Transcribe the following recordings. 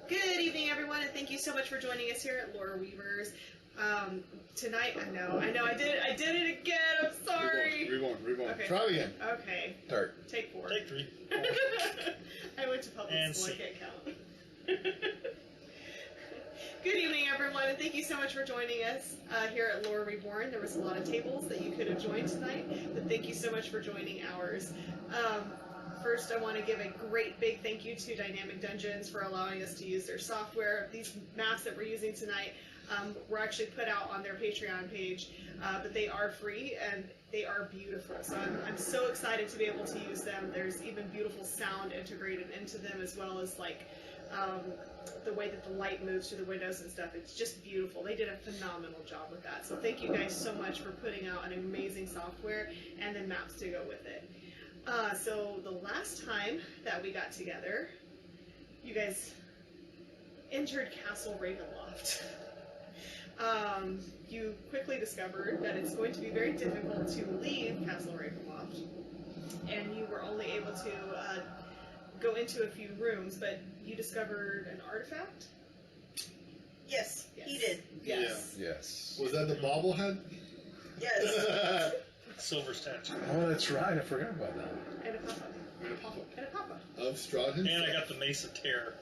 Good evening, everyone, and thank you so much for joining us here at Lore Weavers. Tonight, I know, I did it again. I'm sorry. Reborn. Okay. Try it again. Okay. Start. Take 4. Take 3. I went to public And school. I C. can't count. Good evening, everyone, and thank you so much for joining us here at Lore Reborn. There was a lot of tables that you could have joined tonight, but thank you so much for joining ours. First, I want to give a great big thank you to Dynamic Dungeons for allowing us to use their software. These maps that we're using tonight were actually put out on their Patreon page, but they are free and they are beautiful. So I'm so excited to be able to use them. There's even beautiful sound integrated into them, as well as like the way that the light moves through the windows and stuff. It's just beautiful. They did a phenomenal job with that. So thank you guys so much for putting out an amazing software and then maps to go with it. So the last time that we got together, you guys entered Castle Ravenloft. You quickly discovered that it's going to be very difficult to leave Castle Ravenloft, and you were only able to go into a few rooms, but you discovered an artifact? Yes, he did. Yes. Yes. Was that the bobblehead? Yes. Silver statue. Oh, that's right. I forgot about that. And a papa. And a papa. And a papa. Of Strahd himself. And I got the Mace of Terror.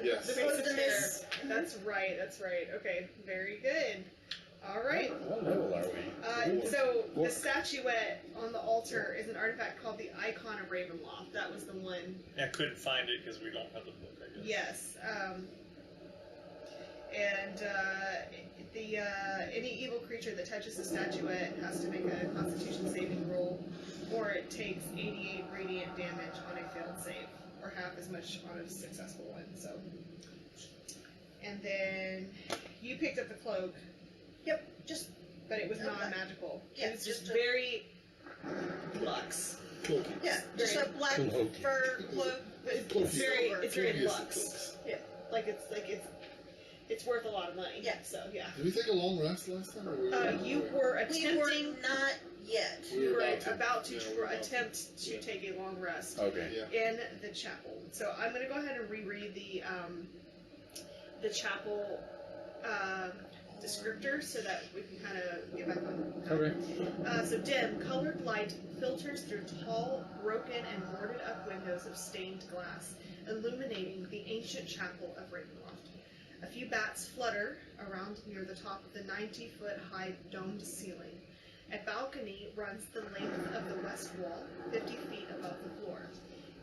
Yes. The Mace of the Mace. Terror. That's right, that's right. Okay, very good. All right. What level are we? So the statuette on the altar is an artifact called the Icon of Ravenloft. That was the one. I couldn't find it because we don't have the book, I guess. Yes. Any evil creature that touches the statuette has to make a Constitution saving roll, or it takes 88 radiant damage on a failed save, or half as much on a successful one. So, and then you picked up the cloak. Yep. But it was non-magical. Yeah, It was just just a- very luxe. Cloaky. Yeah, just a black Cloaky. fur cloak. It's Cloaky. very Cloaky luxe. is the Yeah, it's worth a lot of money. Yeah. So yeah. Did we take a long rest last time? Or You were We attempting. were not yet. You were about to. about to Yeah, we were about to. attempt to take a long rest Okay. Yeah. in the chapel. So I'm going to go ahead and reread the chapel descriptor so that we can kind of get back on. Okay. So dim, colored light filters through tall, broken, and boarded up windows of stained glass, illuminating the ancient chapel of Ravenloft. A few bats flutter around near the top of the 90-foot high domed ceiling. A balcony runs the length of the west wall, 50 feet above the floor.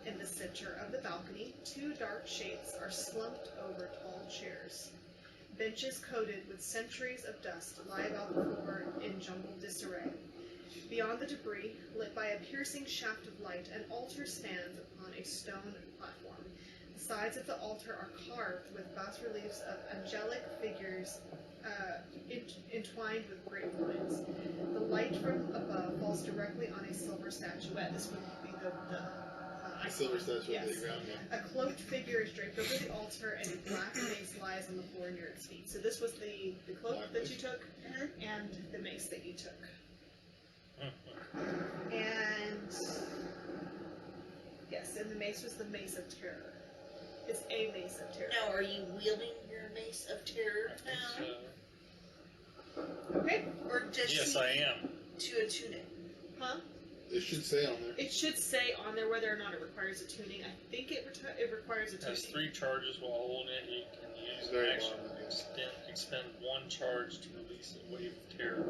In the center of the balcony, 2 dark shapes are slumped over tall chairs. Benches coated with centuries of dust lie about the floor in jumbled disarray. Beyond the debris, lit by a piercing shaft of light, an altar stands upon a stone platform. The sides of the altar are carved with bas-reliefs of angelic figures entwined with grapevines. The light from above falls directly on a silver statuette. This would be the Silver statue on Yes. the ground. Yeah. A cloaked figure is draped over the altar, and a black mace lies on the floor near its feet. So this was the cloak Black that mace. you took, and the mace that you took. Mhm. And yes, and the mace was the Mace of Terror. It's a Mace of Terror. Now, are you wielding your Mace of Terror now? Okay. Or does Yes, she I am. to attune it? Huh? It should say on there. It should say on there whether or not it requires a tuning. I think it requires a It has tuning. 3 charges while holding it. You can use an Very action long, yes. to expend 1 charge to release a wave of terror.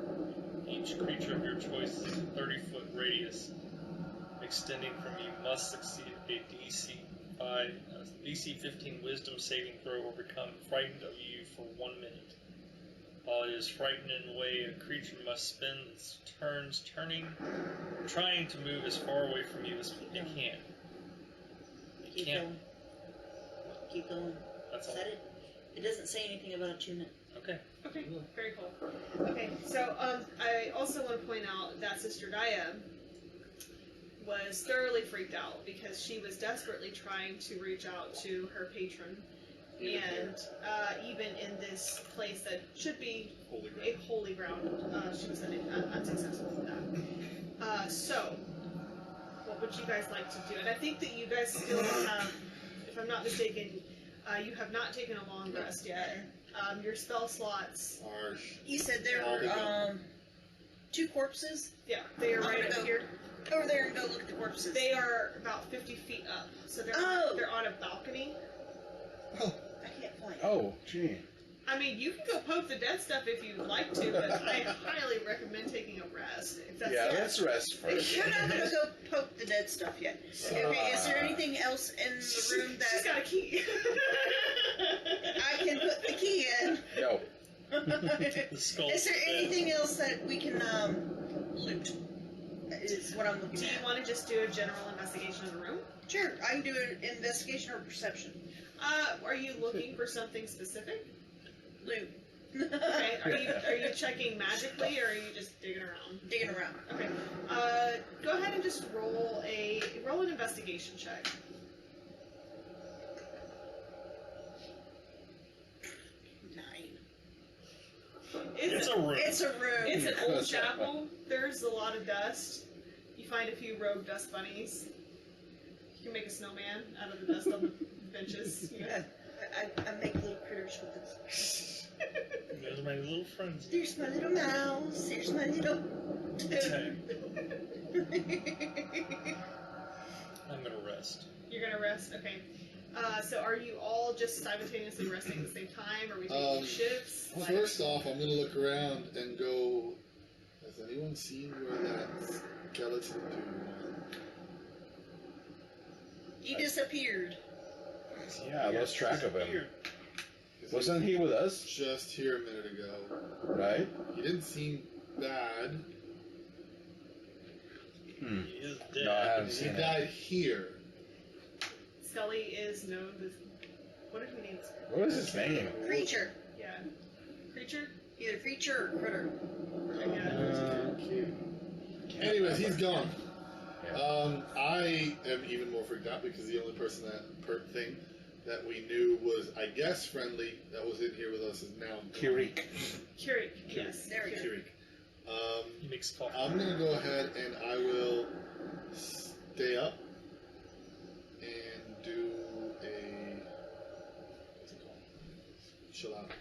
Each creature of your choice is a 30-foot radius extending from you must succeed a DC 15 Wisdom saving throw or become frightened of you for 1 minute. While it is frightened in a way, a creature must spend its turns trying to move as far away from you as they can. Keep can't. going. Keep going. That's all. Is that it? It doesn't say anything about attunement. Okay. Okay, very cool. Okay, so I also want to point out that Sister Daya was thoroughly freaked out because she was desperately trying to reach out to her patron, and even in this place that should be Holy ground. a holy ground, she was unsuccessful with that. So, what would you guys like to do? And I think that you guys still have, if I'm not mistaken, You have not taken a long rest yet. Your spell slots, Harsh. You said there All were together. 2 corpses. yeah, they are I'm right gonna up go- here. Over there and go look at the corpses. They are about 50 feet up, so they're Oh. they're on a balcony. Oh, I can't find it. Oh, gee. I mean, you can go poke the dead stuff if you'd like to, but I highly recommend taking a rest. If that's Yeah, let's rest first. You're not gonna go poke the dead stuff yet. Okay, is there anything else in the room She's that got a key. I can put the key in? No. The skull. Is there anything else that we can loot? Is what I'm looking Do you at. want to just do a general investigation of the room? Sure, I can do an investigation or perception. Are you looking for something specific? Loot. Okay. Are you checking magically, or are you just digging around? Digging around. Okay. Go ahead and just roll an investigation check. 9. It's a room. It's a room. It's an old chapel. There's a lot of dust. You find a few rogue dust bunnies. You can make a snowman out of the dust on the benches. You know. I make little critters with this. Those are my little friends. There's my little mouse. There's my little. Okay. I'm gonna rest. You're gonna rest. Okay. So are you all just simultaneously resting at the same time? Or are we taking shifts? Like- First off, I'm gonna look around and go. Has anyone seen where that skeleton dude went? He disappeared. Yeah, I lost track of him. Weird. 'Cause Wasn't he with us? just here a minute ago? Right? He didn't seem bad. Hmm. He is dead. No, I haven't He seen it. died here. Scully is known as. What did we name this? What was his name? Creature. Yeah. Creature? Either creature or critter. Anyways, he's gone. Yeah. I am even more freaked out because the only person thing that we knew was, I guess, friendly that was in here with us is now gone. Kirik. Curie. Yes. There we go. Kirik. He makes coffee. I'm gonna go ahead and I will stay up and do a what's it called? Chill out.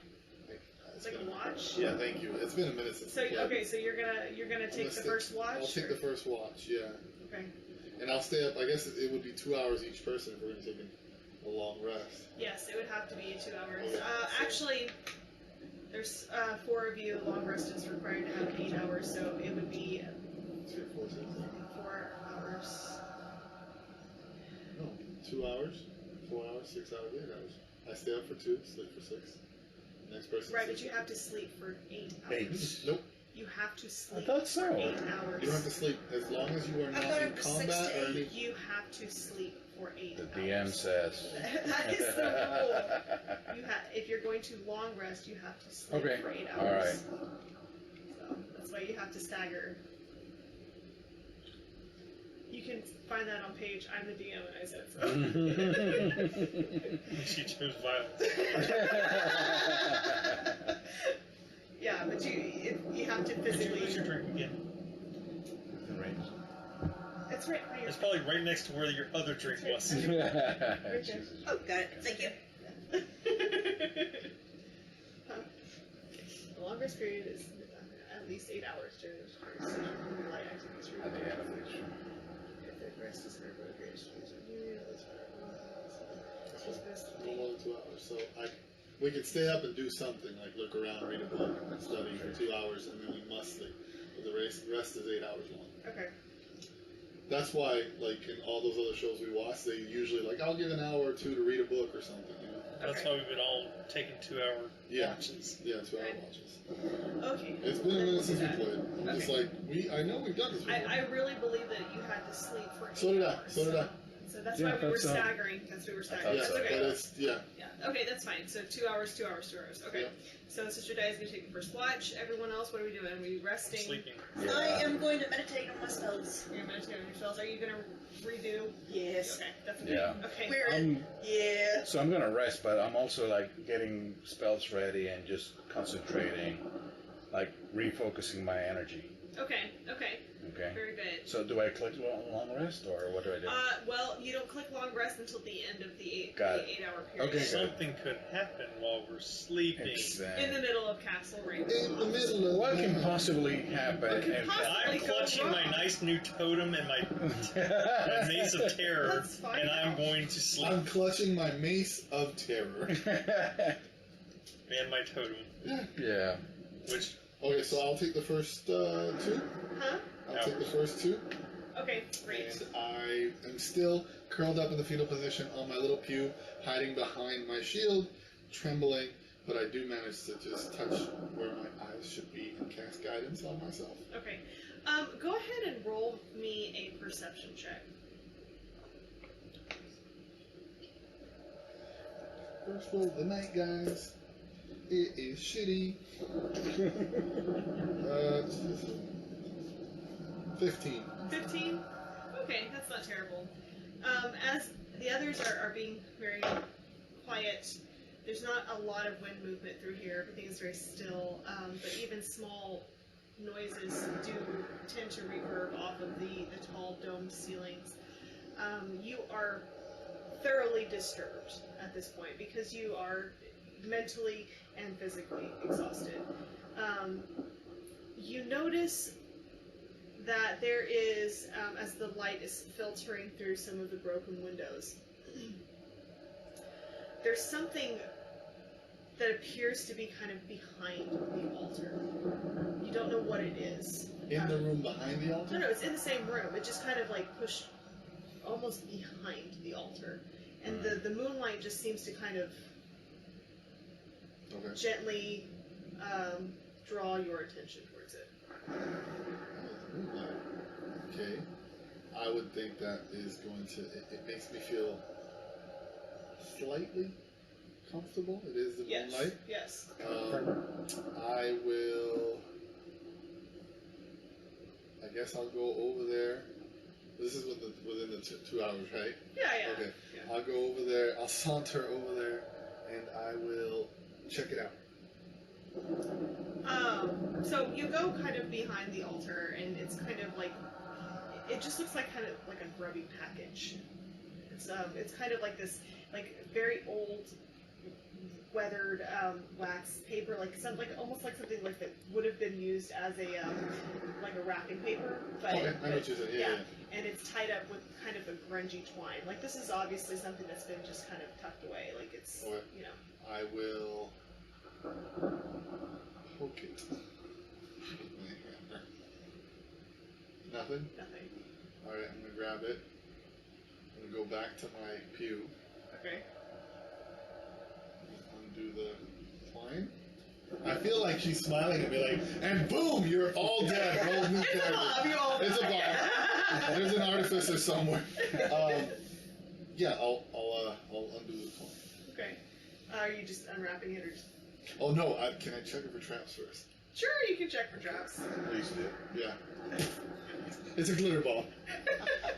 It's like a watch. Yeah, thank you. It's been a minute since. So I played. okay, so you're gonna take the first watch. I'll take or- the first watch. Yeah, Okay. and I'll stay up. I guess it would be 2 hours each person if we're gonna take a long rest. Yes, it would have to be 2 hours. Okay. Actually, there's 4 of you. Long rest is required to have 8 hours, so it would be 3, 4, 6. 4 hours. No, 2 hours, 4 hours, 6 hours, 8 hours. I stay up for 2, sleep for 6. Next person. Right, but sleeps you for have to sleep for 8 hours. 8. Nope. You have to I sleep thought so. for 8 hours. You don't have to sleep as long as you are I not thought in it was 6 combat to or any. 8. You have to sleep for 8 The hours. DM says. That is the rule. If you're going to long rest, you have to sleep Okay, for 8 hours. all right. So that's why you have to stagger. You can find that on page I'm the DM and I said so. She chose violence. Yeah, but you have to Did you physically. lose your drink again? It's right by your. It's probably right next to where your other drink was. Jesus. Oh, got it. Thank you. Huh. The longest period is at least 8 hours during the session. Light activities for At the end of the show. If the rest is very great, No more than 2 hours. So we could stay up and do something like look around, read a book, study for 2 hours, and then we must sleep. But the rest is 8 hours long. Okay. That's why, like in all those other shows we watch, they usually like I'll give an hour or 2 to read a book or something. You know? That's why we've been all taking 2-hour Yeah. watches. Yeah, 2 hour Right. watches. Okay. It's been a minute since we Okay. played. I'm just like I know we've done this before. I really believe that you had to sleep for 8 So did I. hours. So did I. So that's Yeah, why we were that's, staggering. That's why we were staggering. thought Yeah, That's so, okay. but it's Yeah. Okay, that's fine. So 2 hours, 2 hours, 2 hours. Okay. Yeah. So Sister Di is going to take the first watch. Everyone else, what are we doing? Are we resting? Sleeping. Yeah. I am going to meditate on my spells. You're meditating on your spells. Are you going to redo? Yes. Okay, that's Yeah. Okay. We're yeah. So I'm gonna rest, but I'm also like getting spells ready and just concentrating, like refocusing my energy. Okay. Okay. Okay. Very good. So do I click long rest or what do I do? Well, you don't click long rest until the end of the Got it. 8-hour period. Okay. Something could happen while we're sleeping. In the middle of Castle Ravenloft. In the middle of What can possibly happen? What can if- possibly- I'm clutching my nice new totem and my mace of terror, That's fine. and I'm going to sleep. I'm clutching my mace of terror. And my totem, yeah. which Okay, so I'll take the first 2. Huh? I'll take the first 2. Okay, great. And I am still curled up in the fetal position on my little pew, hiding behind my shield, trembling, but I do manage to just touch where my eyes should be and cast guidance on myself. Okay. Go ahead and roll me a perception check. First roll of the night, guys. It is shitty. 15. 15? Okay, that's not terrible. As the others are being very quiet, there's not a lot of wind movement through here. Everything is very still, but even small noises do tend to reverb off of the tall domed ceilings. You are thoroughly disturbed at this point because you are mentally and physically exhausted. You notice that there is, as the light is filtering through some of the broken windows, there's something that appears to be kind of behind the altar. You don't know what it is. In the room behind the altar? No, it's in the same room. It just kind of like pushed almost behind the altar. And the moonlight just seems to kind of gently draw your attention towards it. Okay. I would think that is going to... It makes me feel slightly comfortable. It is the moonlight. Yes. I will... I guess I'll go over there. This is within the 2 hours, right? Yeah. Okay. Yeah. I'll go over there. I'll saunter over there, and I will check it out. So you go kind of behind the altar, and it's kind of like, it just looks like kind of like a grubby package. It's kind of like this, like very old, weathered wax paper, like almost like something like that would have been used as a like a wrapping paper, but Okay, I know what you're saying. Yeah. and it's tied up with kind of a grungy twine. Like this is obviously something that's been just kind of tucked away. Like it's Okay. you know. I will poke it. Nothing? Nothing. Alright, I'm gonna grab it. I'm gonna go back to my pew. Okay. Undo the twine. I feel like she's smiling at me like, and boom, you're all dead. Roll new It's a character. bomb. You all It's a bomb. There's an artificer somewhere. Yeah, I'll undo the twine. Okay. Are you just unwrapping it or just... Oh no, can I check it for traps first? Sure, you can check for traps. Please do. Yeah. It's a glitter ball.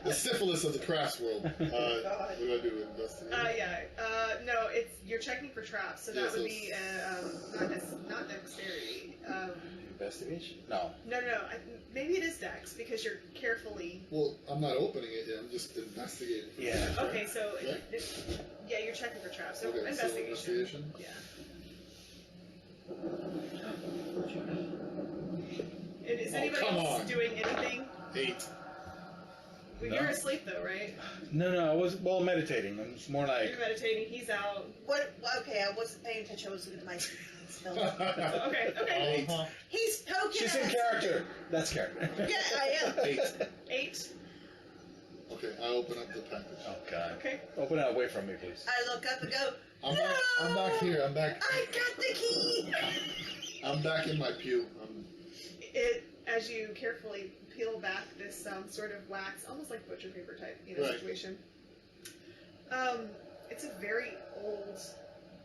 The syphilis of the crafts world. What do I do? Investigate? No, you're checking for traps, so that Yeah, so would be not dexterity. Investigation? No. No. Maybe it is dex because you're carefully. Well, I'm not opening it yet. I'm just investigating. Yeah. Okay, so Okay. you're checking for traps. So Okay, so investigation. investigation. Yeah. And is anybody come else on. doing anything? 8. Well, No. you're asleep though, right? No, I was, meditating. It's more like... You're meditating. He's out. What? Okay, I wasn't paying attention. I was looking at my spell. Okay. Uh-huh. He's poking She's us. in character. That's character. Yeah, I am. 8. 8. Okay, I open up the package. Oh, God. Okay. Open it away from me, please. I look up and go, I'm no! back. I'm back here. I'm back. I got the key! I'm back in my pew. As you carefully peel back this sort of wax, almost like butcher paper type, Right. situation. It's a very old,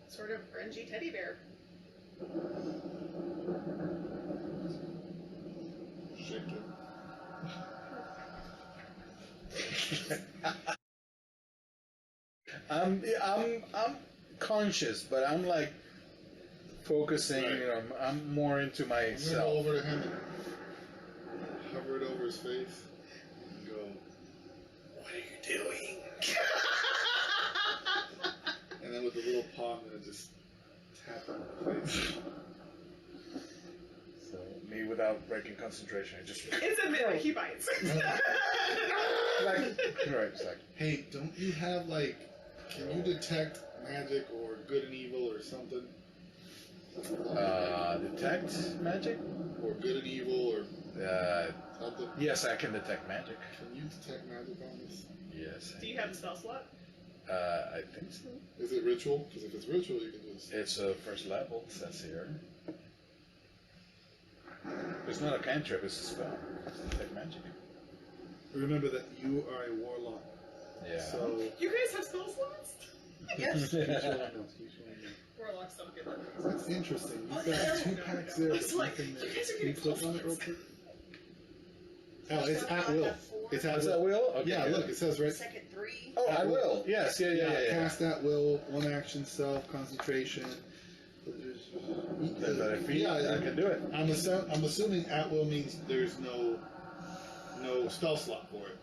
sort of grungy teddy bear. Shake it. I'm conscious, but I'm like focusing. Right. You know, I'm more into I'm gonna go myself. over to him. hover it over his face and go, "What are you doing?" And then with the little paw, I'm gonna just tap him on the face. So me without breaking concentration, I just It's a mimic. He bites. right. It's like Hey, don't you have like? Can you detect magic or good and evil or something? detect magic. Or good and evil or something? Yes, I can detect magic. Can you detect magic on this? Yes. Do you have a spell slot? I think so. Is it ritual? Because if it's ritual, you can do this. It's a first level, it says here. It's not a cantrip, it's a spell. It's detect magic. Remember that you are a warlock. Yeah. So You guys have spell slots? Yes. Warlocks don't get that. that's interesting. You've Oh, got yeah. 2 packs there. It's but like, nothing you there. guys are Can you getting click on it real close. quick? Oh, it's at will. It's at Is will. that will? Okay, Yeah, good. look, it says right. Second 3. Oh, I will. Yes, yeah. Cast at will, 1 action, self, concentration. But if he, I can do it. I'm assuming at will means there's no spell slot for it.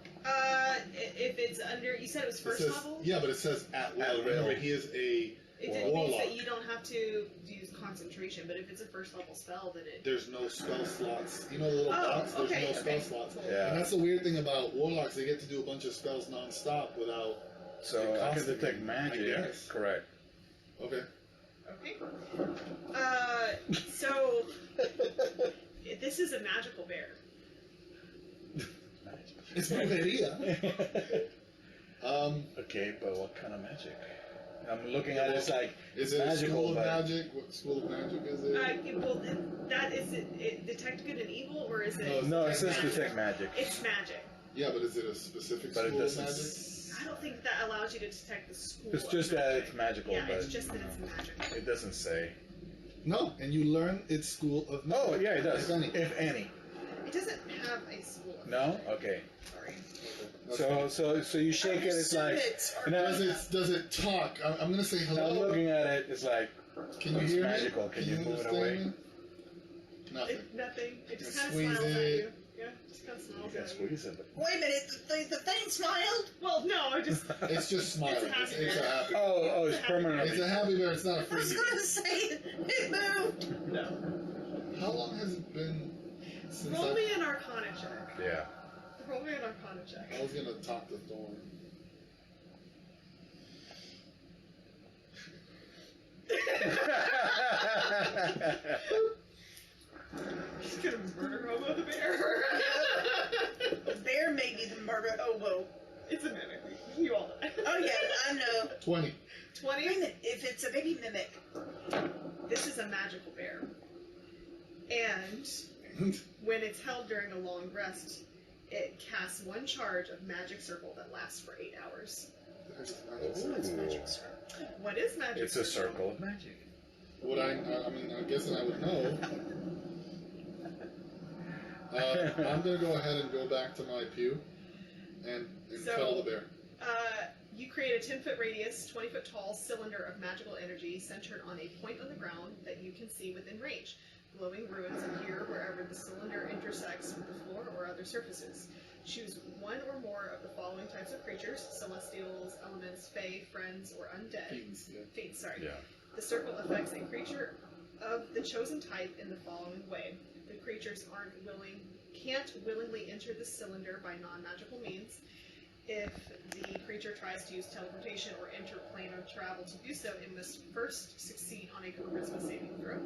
If it's under, you said it was first It says, level? yeah, but it says at will. At will. Remember, he is a It means warlock. that you don't have to use concentration, but if it's a first level spell, then it. There's no spell slots. You know the little Oh, box? There's okay, no spell okay. slots. Cool. Yeah. And that's the weird thing about warlocks. They get to do a bunch of spells non-stop without... So It I can costs detect me, magic. I guess. Correct. Okay. Okay. So this is a magical bear. It's Brujeria. Okay, but what kind of magic? I'm looking at it, it's like Is it a magical, school of but magic? What school of magic is it? Well, that is it. Detect good and evil, or is it? no, it says magic? detect magic. It's magic. Yeah, but is it a specific But it school of doesn't. magic? I don't think that allows you to detect the school. It's of just that magic. it's magical, Yeah, but it's just that it's magic. it doesn't say. No, and you learn its school of magic. Oh yeah, it does. If any. If any. It doesn't have a school. Of No. Okay. Sorry. So you shake it. It's like. Does it talk? I'm gonna say hello. I'm looking at it. It's like. Can you it's hear magical. me? Can you move it understand away? me? Nothing. Nothing. It just Just kind of squeeze smiles at it. you. Yeah, just kind of You smiles can at you. squeeze it. But... Wait a minute, the thing smiled? Well, no, I just. It's just smiling. It's a It's a happy. Oh, it's permanently. It's a happy bear. It's not a I free was bear. gonna say, it moved. No. How long has it been since Roll me an Arcana check. Yeah. Roll me an Arcana check. I was gonna talk to Thorn. He's gonna murder Hobo the bear. The bear may be the murder hobo. It's a mimic. You all know. Oh yeah, I know. 20. 20. Wait a minute, if it's a baby mimic. This is a magical bear. And when it's held during a long rest, it casts 1 charge of magic circle that lasts for 8 hours. What is magic It's a circle of magic. Would I mean, I'm guessing I would know. I'm gonna go ahead and go back to my pew and So- cuddle the bear. You create a 10-foot radius, 20-foot tall cylinder of magical energy centered on a point on the ground that you can see within range. Glowing ruins appear wherever the cylinder intersects with the floor or other surfaces. Choose 1 or more of the following types of creatures: celestials, elements, fae, friends, or undead. Fiends, yeah. Fiends, sorry. Yeah. The circle affects a creature of the chosen type in the following way. The creatures can't willingly enter the cylinder by non-magical means. If the creature tries to use teleportation or interplanar travel to do so, it must first succeed on a charisma saving throw.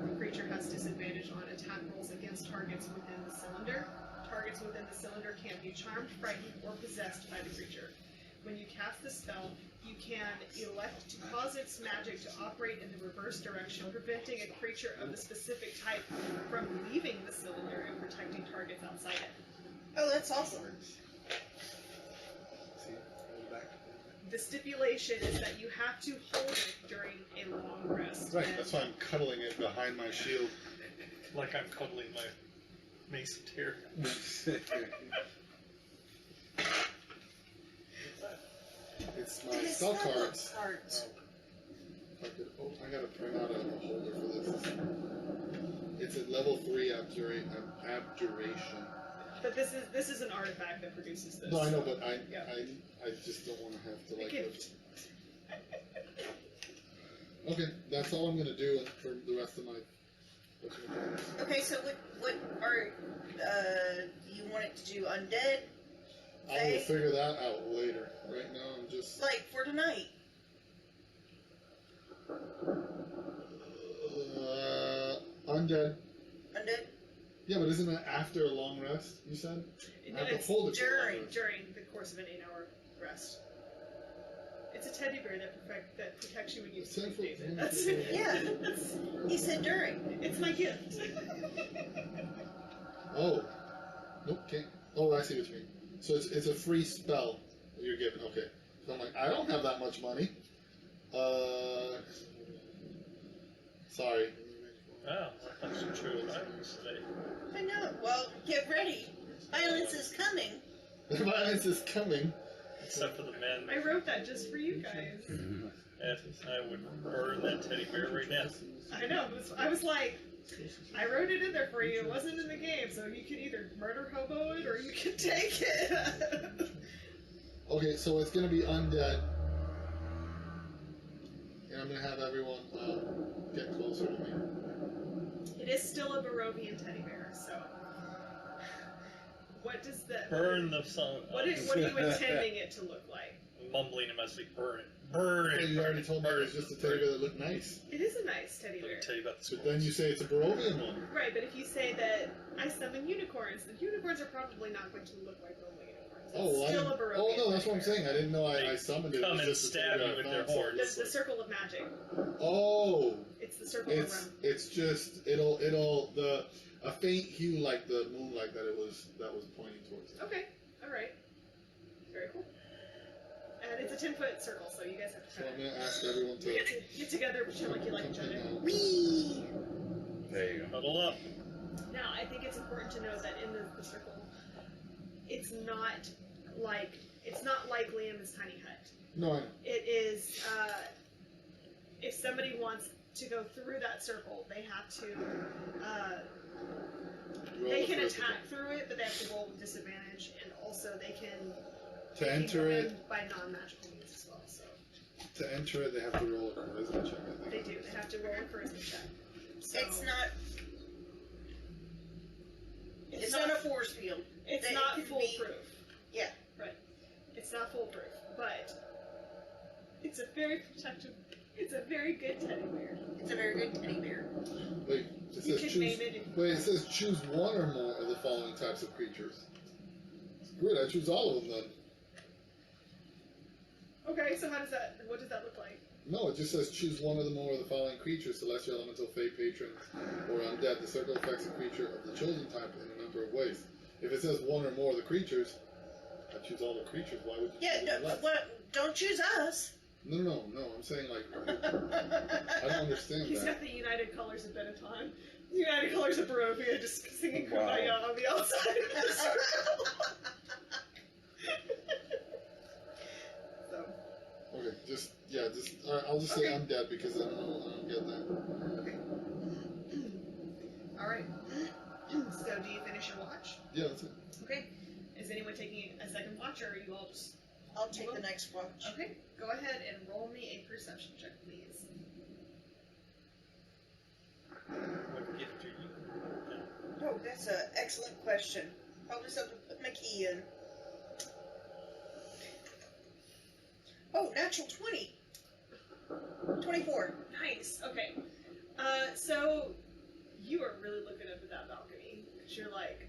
The creature has disadvantage on attack rolls against targets within the cylinder. Targets within the cylinder can be charmed, frightened, or possessed by the creature. When you cast the spell, you can elect to cause its magic to operate in the reverse direction, preventing a creature of the specific type from leaving the cylinder and protecting targets outside it. Oh, that's awesome. See, hold back. The stipulation is that you have to hold it during a long rest. Right, and- that's why I'm cuddling it behind my shield. Like I'm cuddling my mace of tear. It's my It is spell spell cards. cards. I gotta print out a holder for this. It's at level 3 abjuration. But this is an artifact that produces this. No, I know, but I just don't want to have to A like. gift. Okay, that's all I'm gonna do for the rest of my. Okay, so what are you want it to do? Undead? I will figure that out later. Right now, I'm just. Like for tonight? Undead. Undead? Yeah, but isn't it after a long rest? You said. No, I have to it's hold it for a long rest. during the course of an 8-hour rest. It's a teddy bear that protects you when you sleep, David. That's Yeah. He said during. It's my gift. Oh. Nope, can't. Oh, I see what you mean. So it's a free spell that you're given. Okay. So I'm like, I don't have that much money. Sorry. Oh, that's true violence today. I know. Well, get ready. Violence is coming. The violence is coming. Except for the man. I wrote that just for you guys. And I would burn that teddy bear right now. I know. I was like, I wrote it in there for you. It wasn't in the game, so you could either murder hobo it or you could take it. Okay, so it's gonna be undead. And I'm gonna have everyone get closer to me. It is still a Barovian teddy bear, so. What does that. Burn the son. What are you intending it to look like? Mumbling to myself, burn it. Burn Okay, it. you already told me it was just a teddy bear that looked nice. It is a nice teddy Let me bear. tell you about the But then you say it's a Barovian one. Right, but if you say that I summon unicorns, the unicorns are probably not going to look like normal unicorns. It's Oh, still a Barovian no, that's what I'm teddy saying. I didn't know I summoned it. Come It and was just a stab teddy you bear with I their found, so horns. it's The circle of magic. Oh, It's the circle of realm. it's just it'll a faint hue like the moonlight that was pointing towards. Okay, alright. Very cool. And it's a 10-foot circle, so you guys have to So kind I'm gonna ask everyone of to get together, pretend like you like each other. Whee! There you go. Huddle up. Now, I think it's important to know that in the circle, it's not like Liam's tiny hut. No, I know. It is, if somebody wants to go through that circle, they have to, Roll they the can first attack through it, but they have to roll with disadvantage, and also they can To enter go it, in by non-magical means as well. So to enter it, they have to roll a charisma check. I they think. do. They have to roll a charisma check. So It's not a force field. It's It not could be- foolproof. Yeah. Right. It's not foolproof, but it's a very protective. It's a very good teddy bear. It's a very good teddy bear. Wait, it You says could choose. name it. Wait, it says choose one or more of the following types of creatures. Good, I choose all of them then. Okay, so what does that look like? No, it just says choose one or the more of the following creatures: celestial, elemental, fey, patron, or undead. The circle affects a creature of the chosen type in a number of ways. If it says one or more of the creatures, I choose all the creatures. Why would you Yeah, choose less? don't choose us. No. I'm saying like I don't understand He's that. got the United Colors of Benetton. The United Colors of Barovia, just singing Wow. Kumbaya on the outside of the circle. So, Okay, I'll just say Okay. undead because I don't get that. okay. All right. So, do you finish your watch? Yeah, that's it. Okay. Is anyone taking a second watch, or are you all just... I'll take the next watch. Okay, go ahead and roll me a perception check, please. What gift do you? Oh, that's an excellent question. I'll just have to put my key in. Oh, natural 20. 24. Nice, okay. So, you are really looking up at that balcony, because you're like,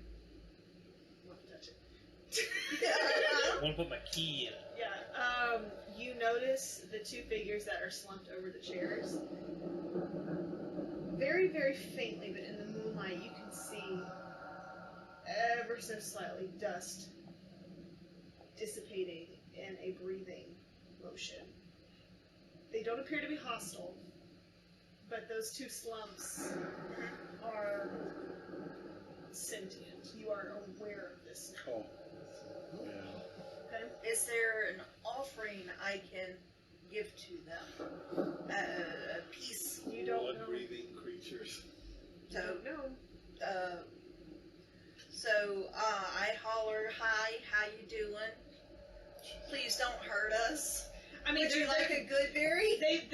I want to touch it. I want to put my key in it. Yeah, you notice the two figures that are slumped over the chairs. Very, very faintly, but in the moonlight, you can see ever so slightly dust dissipating in a breathing motion. They don't appear to be hostile, but those two slumps are sentient. You are aware of this now. Oh. Yeah. Okay? Is there an offering I can give to them? A piece. You don't know. Blood-breathing creatures. You don't know. So I holler, "Hi, how you doing? Please don't hurt us. I mean, Would you like a good berry?" They've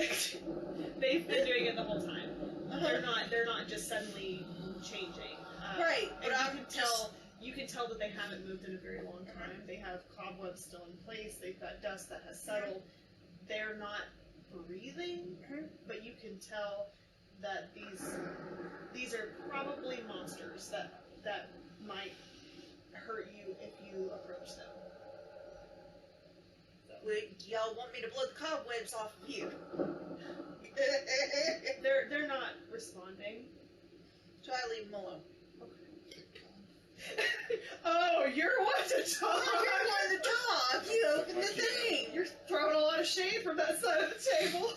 been doing it the whole time. Uh-huh. They're not just suddenly changing. Right, And but I'm you can tell that they haven't moved in a very long time. They have cobwebs still in place. They've got dust that has settled. They're not breathing, but you can tell that these are probably monsters that might hurt you if you approach them. Would y'all want me to blow the cobwebs off of you? They're not responding. So I leave them alone. Oh, you're one to talk. You're one to talk. You open the thing. You're throwing a lot of shade from that side of the table.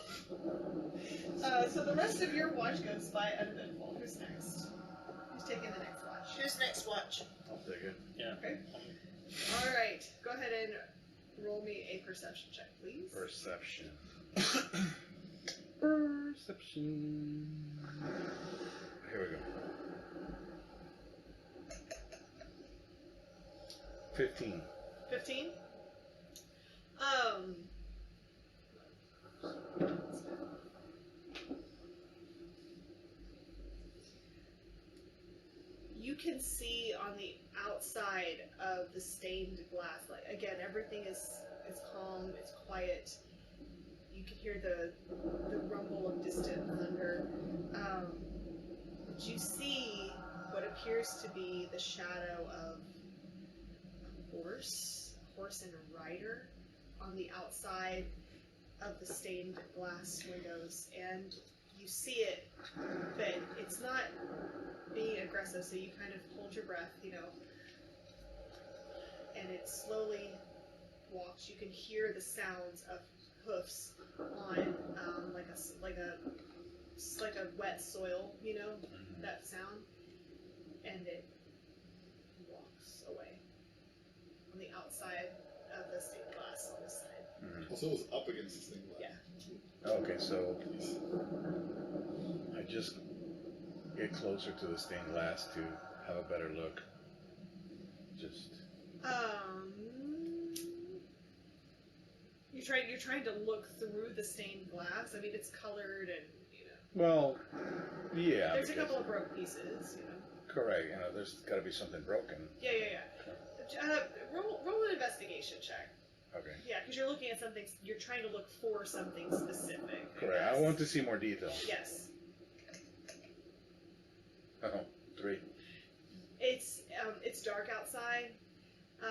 So the rest of your watch goes by uneventful. Who's next? Who's taking the next watch? Who's next watch? I'll take it. Yeah. Okay. All right. Go ahead and roll me a perception check, please. Perception. Perception. Here we go. 15. 15. You can see on the outside of the stained glass, like again, everything is calm, it's quiet. You can hear the rumble of distant thunder. But you see what appears to be the shadow of a horse and a rider on the outside of the stained glass windows, and you see it, but it's not being aggressive, so you kind of hold your breath, and it slowly walks. You can hear the sounds of hoofs on like a wet soil, that sound, and it walks away on the outside of the stained glass on this side. Also, it was up against this thing. Yeah. Okay, so I just get closer to the stained glass to have a better look. Just. You're trying to look through the stained glass. I mean, it's colored and Well, yeah. There's a couple of broke pieces, Correct. There's got to be something broken. Yeah. Roll an investigation check. Okay. Yeah, because you're looking at something. You're trying to look for something specific. Correct. I want to see more detail. Yes. Oh, 3. It's dark outside. You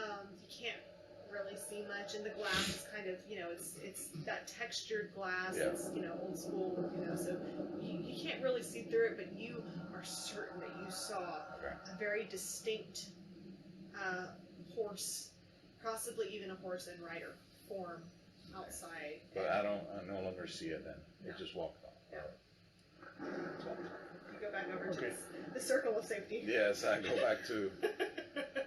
can't really see much, and the glass is kind of it's that textured glass. Yeah. It's old school. So you can't really see through it, but you are certain that you saw a very distinct horse, possibly even a horse and rider form outside. But I no longer see it then. It just walked off. Yeah. It's walked off. You go back over Okay. to the circle of safety. Yes, I go back to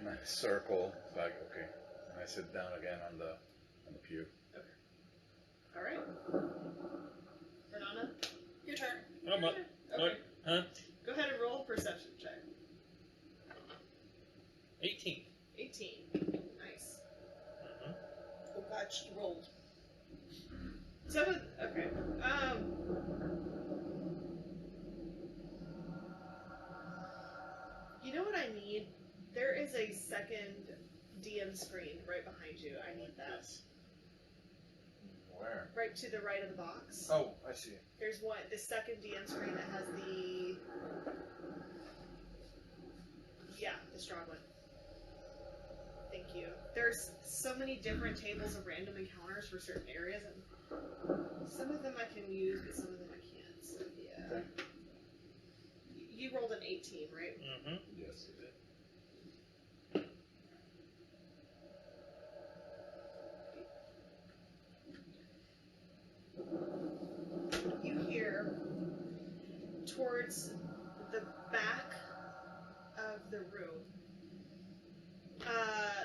my circle. Like, okay. And I sit down again on the pew. All right. Renana? Your turn. I'm up. Okay. What? Huh? Go ahead and roll a perception check. 18. 18. Nice. Oh God, she rolled. Okay. You know what I need? There is a second DM screen right behind you. I need that. Where? Right to the right of the box. Oh, I see. There's the second DM screen that has the Strahd one. Thank you. There's so many different tables of random encounters for certain areas, and some of them I can use, but some of them I can't. So yeah. Okay. You rolled an 18, right? Mm-hmm. Yes, it did. You hear towards the back of the room,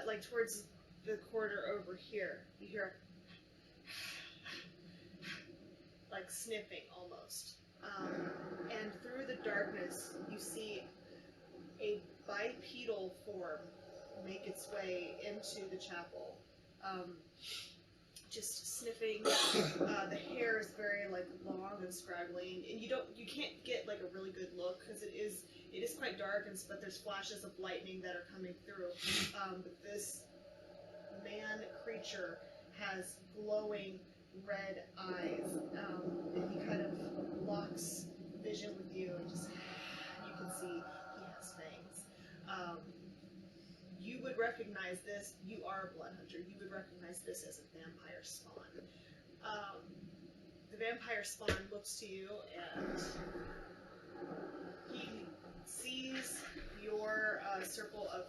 like towards the corridor over here, you hear like sniffing almost. And through the darkness, you see a bipedal form make its way into the chapel. Just sniffing. The hair is very like long and scraggly, and you can't get like a really good look because it is quite dark, but there's flashes of lightning that are coming through. But this man creature has glowing red eyes, and he kind of locks vision with you, and just you can see he has fangs. You would recognize this. You are a blood hunter. You would recognize this as a vampire spawn. The vampire spawn looks to you, and he sees your circle of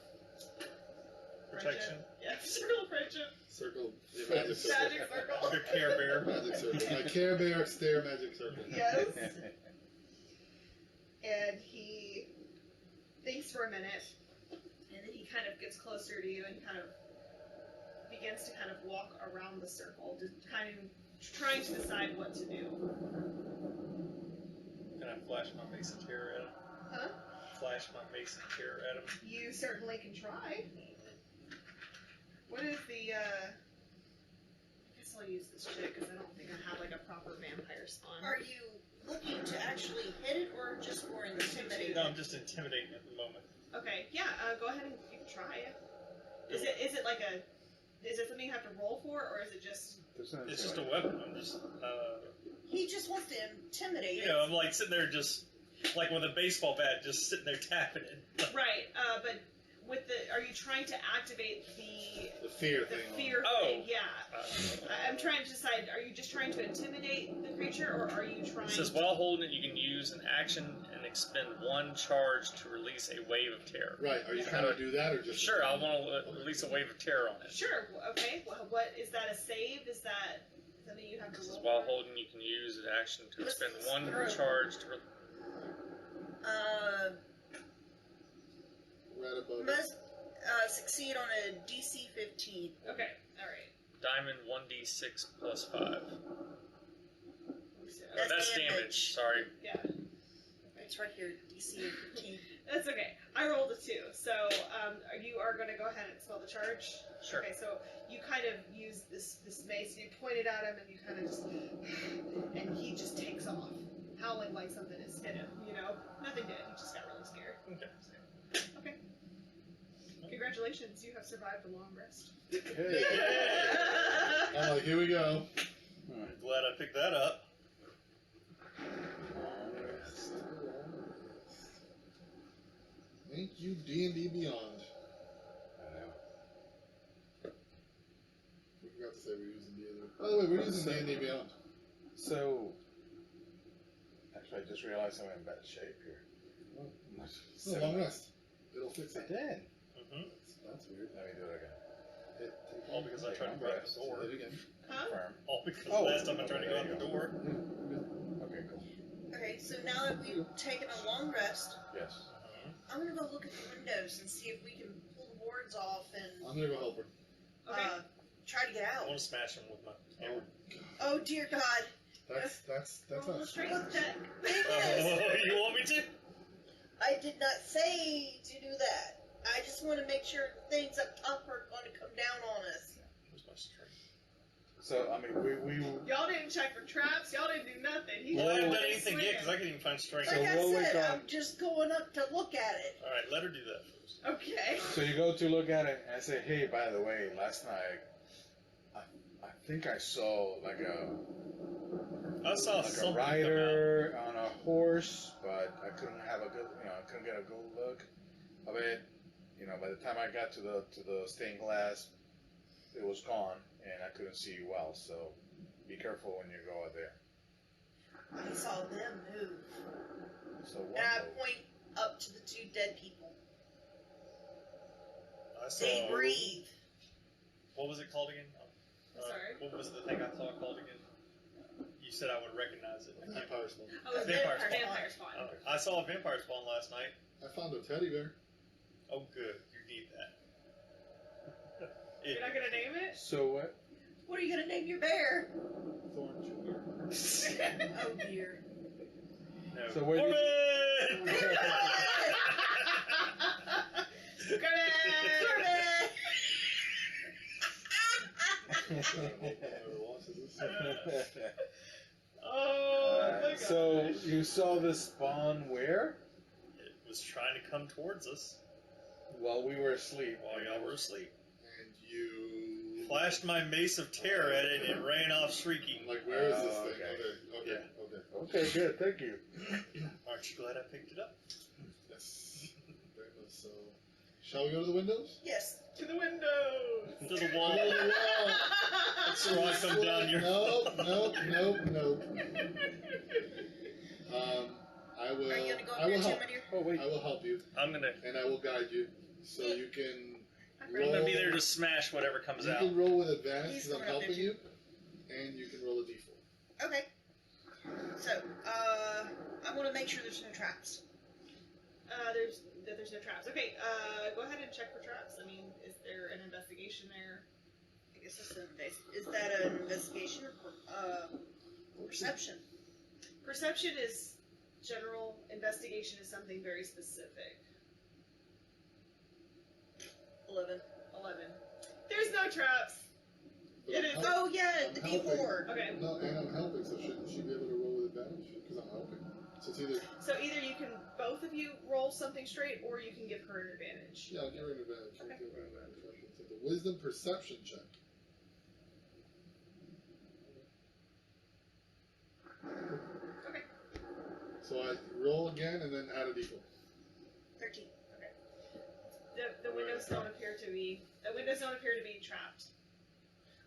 Protection. friendship. Yeah, circle of friendship. Circle. Yeah, magic circle. Magic circle. Your Care Bear. Magic circle. My Care Bear stare magic circle. Yes. And he thinks for a minute, and then he kind of gets closer to you and kind of begins to kind of walk around the circle, just kind of trying to decide what to do. Can I flash my Mason Terror at him? Huh? Flash my Mason Terror at him. You certainly can try. What is the, I guess I'll use this chick because I don't think I have like a proper vampire spawn. Are you looking to actually hit it or just more intimidating? No, I'm just intimidating at the moment. Okay, yeah, go ahead and you can try it. Is it like a, is it something you have to roll for, or is it just... It's just a weapon. I'm just, He just wants to intimidate you it. know, I'm like sitting there just, like with a baseball bat, just sitting there tapping it. Right, but with the, are you trying to activate The fear the thing. fear Oh. thing? Yeah. I'm trying to decide, are you just trying to intimidate the creature, or are you trying It says, while holding it, you can use an action and expend one charge to release a wave of terror. Right. Are you trying to do that or just? Sure, I want to release a wave of terror on it. Sure, okay. What, is that a save? Is that something you have It to says, roll while for? holding, you can use an action to Let's expend one throw it. charge to Right above. Must succeed on a DC 15. Okay, alright. diamond 1d6 plus 5. That's That's damage. damage. Sorry. Yeah. It's right here, DC 15. That's okay. I rolled a 2, so you are going to go ahead and spell the charge. Sure. Okay, so you kind of use this mace, you point it at him, and you kind of just, and he just takes off, howling like something has hit him. You know, nothing did. He just got really scared. Okay. Okay. Congratulations, you have survived a long rest. Hey. I'm like, here we go. I'm glad I picked that up. Thank you, D&D Beyond. I know. We forgot to say we're using D&D. By the way, we're using D&D Beyond. So, actually, I just realized I'm in bad shape here. It's a long rest. It'll fix it. Then. Mm-hmm. That's weird. Let me do it again. All because I tried to crack the door. Say it again. Huh? Confirm. All because Oh. last time I tried to go out the door. Okay, cool. Okay, so now that we've taken a long rest, Yes. I'm gonna go look at the windows and see if we can pull the boards off and I'm gonna go help her. Okay. try to get I out. want to smash him with my hammer. Oh dear God! That's Roll a not. strength check. Thing is, Oh, you want me to? I did not say to do that. I just want to make sure things up top are going to come down on us. Where's my strength? So, I mean, we Y'all didn't check for traps. Y'all didn't do nothing. He Well, I just haven't went done in anything yet because I swinging. can't even find strength. Like So I what we said, got- I'm just going up to look at it. All right, let her do that first. Okay. So you go to look at it and I say, hey, by the way, last night, I think I saw like I saw a something rider on a horse, but I couldn't have a good, I couldn't get a good look of it. By the time I got to the stained glass, it was gone and I couldn't see well. So be careful when you go out there. I saw them move. So And I what? point up to the two dead people. I saw. They breathe. What was it called again? Sorry? What was the thing I saw called again? You said I would recognize it. I can't- Vampire spawn. Oh, it was Vampire vampire spawn. Oh, I saw a vampire spawn last night. I found a teddy bear. Oh, good. You need that. You're not gonna name it? So what? What are you going to name your bear? Thorn Jr. Oh dear. No. So where did- Corbin! Whoever loses this. Oh my gosh. So you saw this spawn where? It was trying to come towards us While we were asleep. while y'all were asleep. And you. Flashed my mace of terror at it and it ran off shrieking. Like, where is this Oh, thing? okay. Okay. Yeah. Okay, good. Thank you. Aren't you glad I picked it up? Yes. Very much so. Shall we go to the windows? Yes. To the windows. To the wall. Go to the wall. Strahd come down your. Nope. I will. Are you gonna go I up there will too, help. my dear? Oh wait. I will help you, I'm gonna. and I will guide you, so you can. I'm gonna be there to smash whatever comes You out. can roll with advantage He's because I'm going up there helping too. you, and you can roll a d4. Okay. So, I want to make sure there's no traps. There's no traps. Okay, go ahead and check for traps. I mean, is there an investigation there? I guess that's is that an investigation or perception? Perception is general. Investigation is something very specific. 11. 11. There's no traps. But It I'm is- helping. Oh yeah, I'm the helping. D4. Okay. No, and I'm helping, so shouldn't she be able to roll with advantage? Because I'm helping. So it's either. So either you can, both of you roll something straight, or you can give her an advantage. Yeah, I'll give her an advantage. Okay. I'll give her an advantage. It's a wisdom perception check. Okay. So I roll again and then add a d4. 13. The windows don't appear to be. The windows don't appear to be trapped.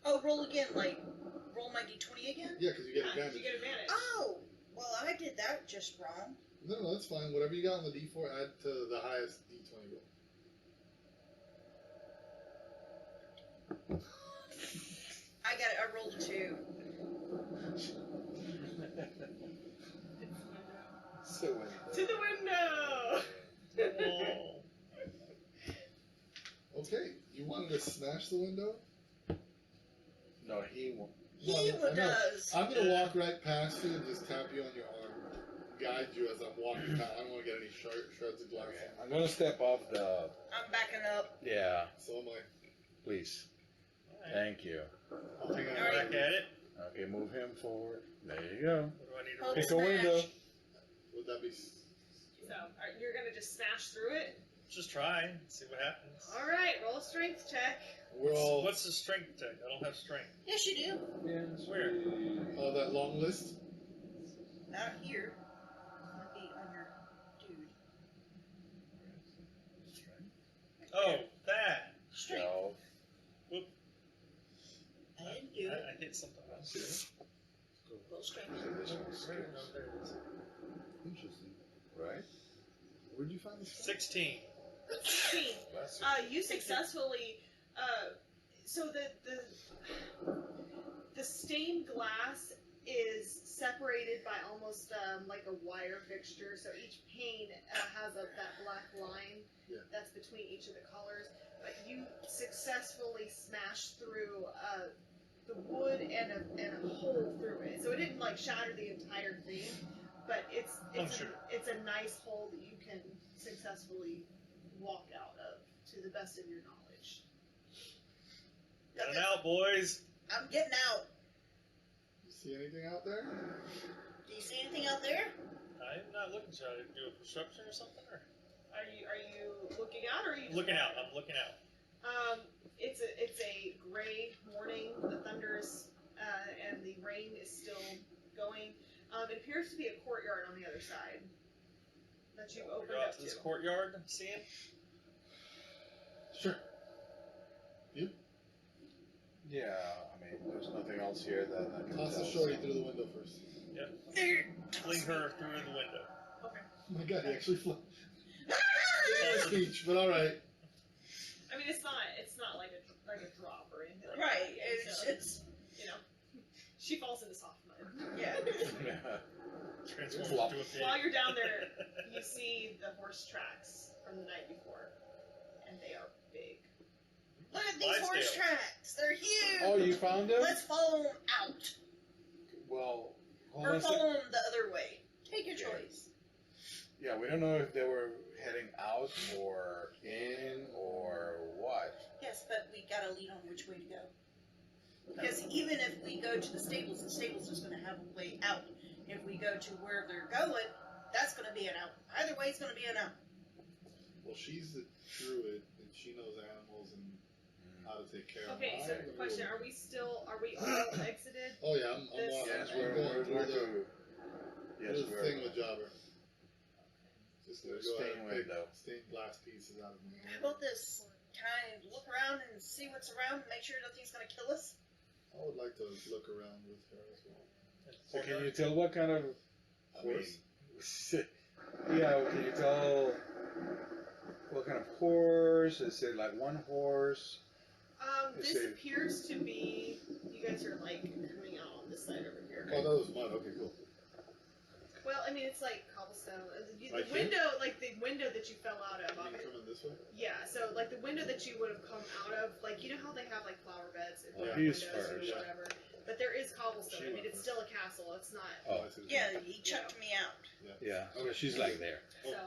Oh, roll again, like, roll my D20 again? Yeah, because you get Yeah, advantage. you get advantage. Oh! Well, I did that just wrong. No, that's fine. Whatever you got on the d4, add to the highest d20 roll. I rolled a 2. So To the window. Wall. Okay, you wanted to smash the window? No, he won't. No, He I know. does. I'm gonna walk right past you and just tap you on your arm, guide you as I'm walking past. I don't want to get any shreds of glass. Okay, I'm gonna step off the. I'm backing up. Yeah, So am I. please. Alright. Thank you. I'll take a Alright. whack at it. Okay, move him forward. There you go. What do I need to Hold roll? Pick a window. Would that be? So you're gonna just smash through it. Just try and see what happens. All right, roll a strength check. We're all. What's the strength check? I don't have strength. Yes, you do. Where? That long list. Not here. Might be on your dude. Oh, that. Strength. So, I didn't do it. I hit something else. Roll strength. this one's Where? No, there it is. Interesting. right. Where'd you find this? 16. 16. That's You successfully. So the stained glass is separated by almost like a wire fixture. So each pane has that black line that's between each of the colors. But you successfully smashed through the wood and a hole through it. So it didn't like shatter the entire thing, but it's a nice hole that you can successfully walk out of to the best of your knowledge. Got it out, boys. I'm getting out. You see anything out there? Do you see anything out there? I'm not looking. Should I do a perception or something? Or? Are you looking out, or are you just Looking out. walking? I'm looking out. It's a gray morning. The thunder is and the rain is still going. It appears to be a courtyard on the other side that you've opened Go out up to this to. courtyard. See him? Sure. yeah. I mean, there's nothing else here that I can Toss the tell. shorty through the window first. There. Fling her through the window. Oh my god, he actually flew. Speech, but all right. I mean, it's not like a drop or anything. Like Right. that. So, It's you know, she falls into soft mud. yeah. Transforms Flop. into a pig. While you're down there, you see the horse tracks from the night before, and they are big. Look at these horse Clydesdale. tracks. They're huge. Oh, you found him? Let's follow them out, Well, hold or on a sec. follow them the other way. Take your Yeah. choice. Yeah, we don't know if they were heading out or in or what. Yes, but we got a lead on which way to go. Because even if we go to the stables is going to have a way out. If we go to where they're going, that's going to be an out. Either way, it's going to be an out. Well, she's the druid, and she knows animals and how to take care Okay, of so them. question: Are we all exited? Oh yeah, I'm This- Yes, going we're through the yes, thing we're with Jobber. Just gonna We're go ahead staying and away, pick though. stained glass pieces out of my How about this? Can I look around and see what's around and make sure nothing's going to kill us? I would like to look around with her as well. So can you tell what kind of Horse? yeah, can you tell what kind of horse? Is it like one horse? This appears to be. You guys are like coming out on this side over here. Oh, that was mud. Okay, cool. Well, I mean, it's like cobblestone. The Like window, like the window that you fell out of. You mean coming this way? Yeah, so like the window that you would have come out of, like you know how they have like flower beds and Yeah. windows He's or first. whatever. But there is cobblestone. She I mean, went it's first. still a castle. It's not. Oh. I see. Yeah, he chucked me out. Yeah. Okay, she's like there. So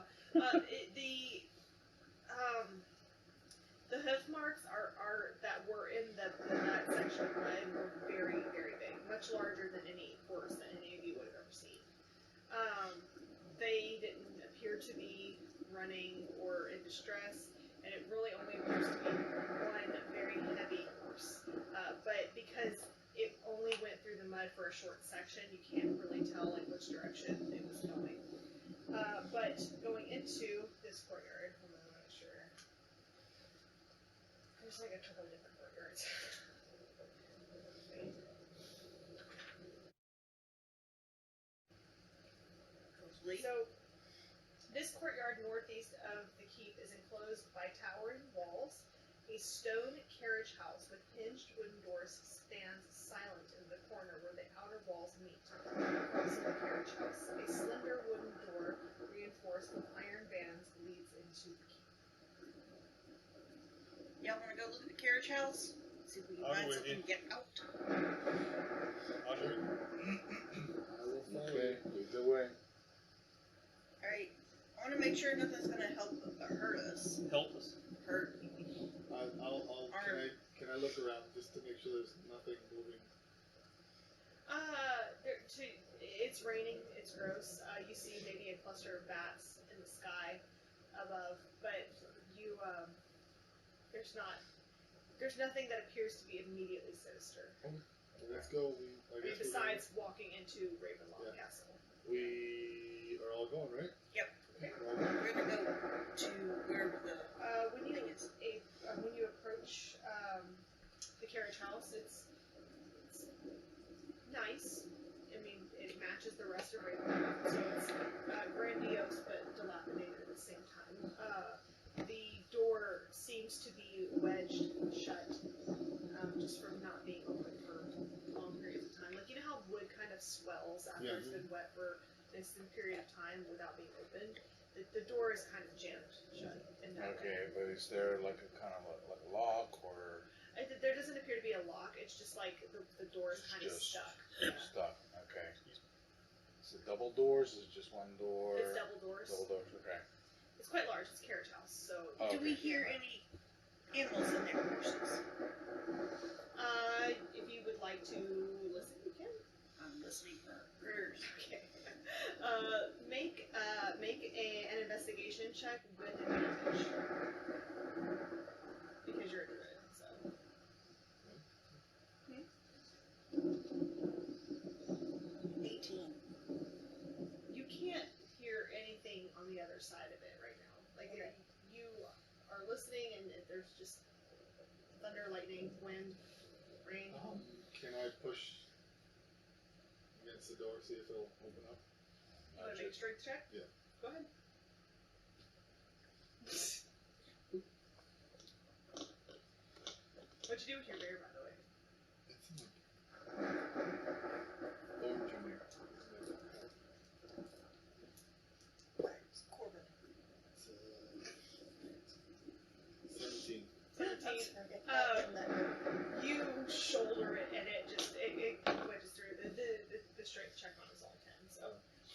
the hoof marks are that were in that section of mud were very very big, much larger than any horse that any of you would have ever seen. They didn't appear to be running or in distress, and it really only appears to be one very heavy horse. But because it only went through the mud for a short section, you can't really tell like which direction it was going. But going into this courtyard, hold on, I'm not sure. There's like a couple different courtyards. So, this courtyard northeast of the keep is enclosed by towering walls. A stone carriage house with hinged wooden doors stands silent in the corner where the outer walls meet. Across from the carriage house, a slender wooden door reinforced with iron bands leads into the keep. Y'all want to go look at the carriage house? See if we can I'll find go with something you. to get out. I'll do it. I will follow Okay, you. lead the way. Alright. I want to make sure nothing's going to hurt us. Help us. Hurt. Can I look around just to make sure there's nothing moving? It's raining. It's gross. You see maybe a cluster of bats in the sky above, but there's nothing that appears to be immediately sinister. Let's go. Besides walking into Ravenloft Yeah. Castle. We are all going, right? Yep. Okay. We're going to go to wherever the When you approach the carriage house, it's nice. I mean, it matches the rest of Ravenloft, so it's grandiose but dilapidated at the same time. The door seems to be wedged shut, just from not being open for long periods of time. Like you know how wood kind of swells after Yeah. it's been wet for an extended period of time without being opened. The door is kind of jammed shut. In that way. Okay, but is there like a kind of like a lock or There doesn't appear to be a lock. It's just like the door is kind of just stuck. Yeah. stuck? Okay. Is it double doors? Is it just one door? It's double doors. Double doors. Okay. It's quite large. It's a carriage house. So Do we Okay. hear any animals in there? Horses? if you would like to listen, you can. I'm listening for critters. Okay. Make an investigation check with advantage. Because you're a druid, so. 18. You can't hear anything on the other side of it right now. Like Okay. you are listening, and there's just thunder, lightning, wind, rain. Can I push against the door, see if it'll open up? You want to make a strength check? Yeah. Go ahead. What'd you do with your bear, by the way? It's in Lord Junior. Corbin. It's 17. 17. You shoulder it, and it wedges through. The strength check on is all 10. So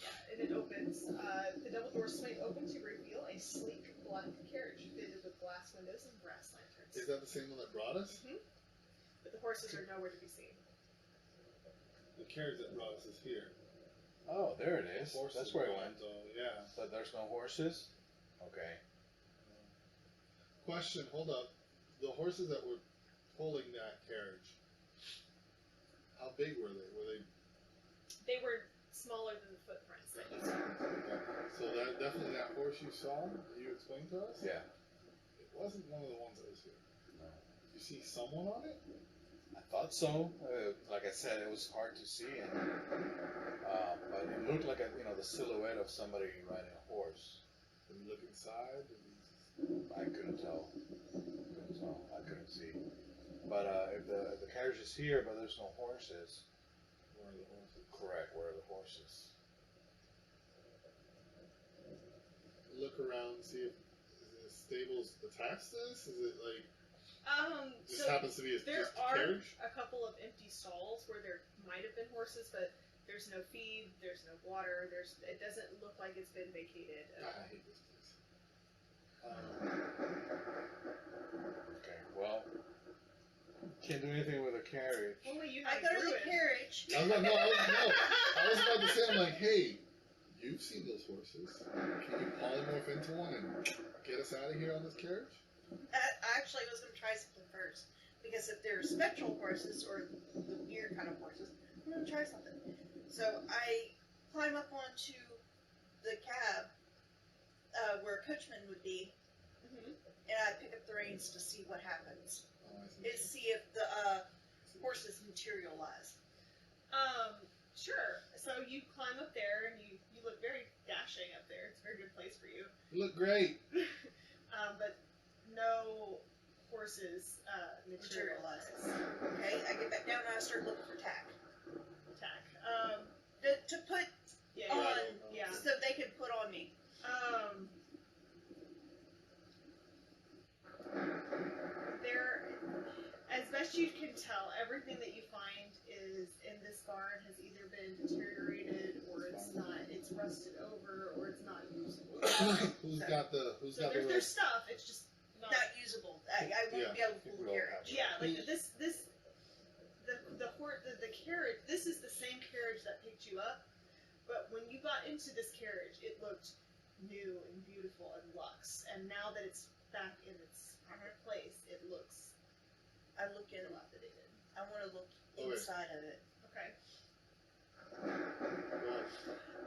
yeah, and it opens. The double door swing open to reveal a sleek black carriage fitted with glass windows and brass lanterns. Is that the same one that brought us? With a horses are nowhere to be seen. The carriage that brought us is here. Oh, there it is. Horses That's where it went. Yeah. But there's no horses? Okay. Question, hold up. The horses that were pulling that carriage, how big were they? Were they They were smaller than the footprints that you saw. so that definitely that horse you saw that you explained to us? Yeah. It wasn't one of the ones that was here. No. You see someone on it? I thought so. Like I said, it was hard to see, but it looked like the silhouette of somebody riding a horse. Did you look inside? I couldn't tell. I couldn't see. But if the carriage is here, but there's no horses. Where are the horses? Correct. Where are the horses? Look around, see if the stable's attached to this. Is it like just So happens to be there just a are carriage? a couple of empty stalls where there might have been horses, but there's no feed, there's no water, it doesn't look like it's been vacated at God, all. I hate this place. Okay. Well, can't do anything with a carriage. Only you I have go to drew the it. carriage. I was about to say, I'm like, hey, you've seen those horses. Can you polymorph into one and get us out of here on this carriage? Actually, I was going to try something first. Because if they're spectral horses, or the weird kind of horses, I'm going to try something. So I climb up onto the cab where a coachman would be, Mhm. and I pick up the reins to see what happens. Oh, I And see. see if the horses materialize. Sure. So you climb up there, and you look very dashing up there. It's a very good place for you. You look great. But no horses materialize. Okay, I get back down and I start looking for tack. Attack. To put Yeah. on, Yeah. so they can put on me. There, as best you can tell, everything that you find is in this barn has either been deteriorated, or it's not. It's rusted over, or it's not usable. Who's got the So there's stuff. It's just not. Not usable. I won't Yeah. be able to pull the carriage. Yeah, like the carriage. This is the same carriage that picked you up, but when you got into this carriage, it looked new and beautiful and luxe. And now that it's back in its place, it looks I look in. dilapidated. I want to look Okay. inside of it. Okay.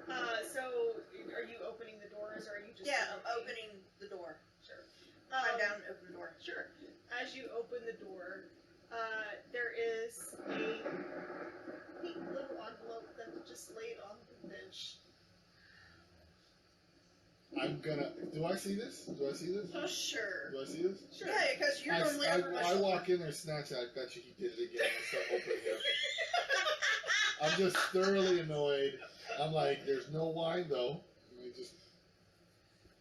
Right. So are you opening the doors, or are you just? Yeah, I'm looking? opening the door. Sure. Climb down and open the door. Sure. As you open the door, there is a neat little envelope that's just laid on the bench. I'm gonna. Do I see this? Do I see this? Oh, sure. Do I see this? Sure. Yeah, because you're normally over my I shoulder. walk in there, snatch it. I bet you he did it again. I start opening it. I'm just thoroughly annoyed. I'm like, there's no wine though. Let me just.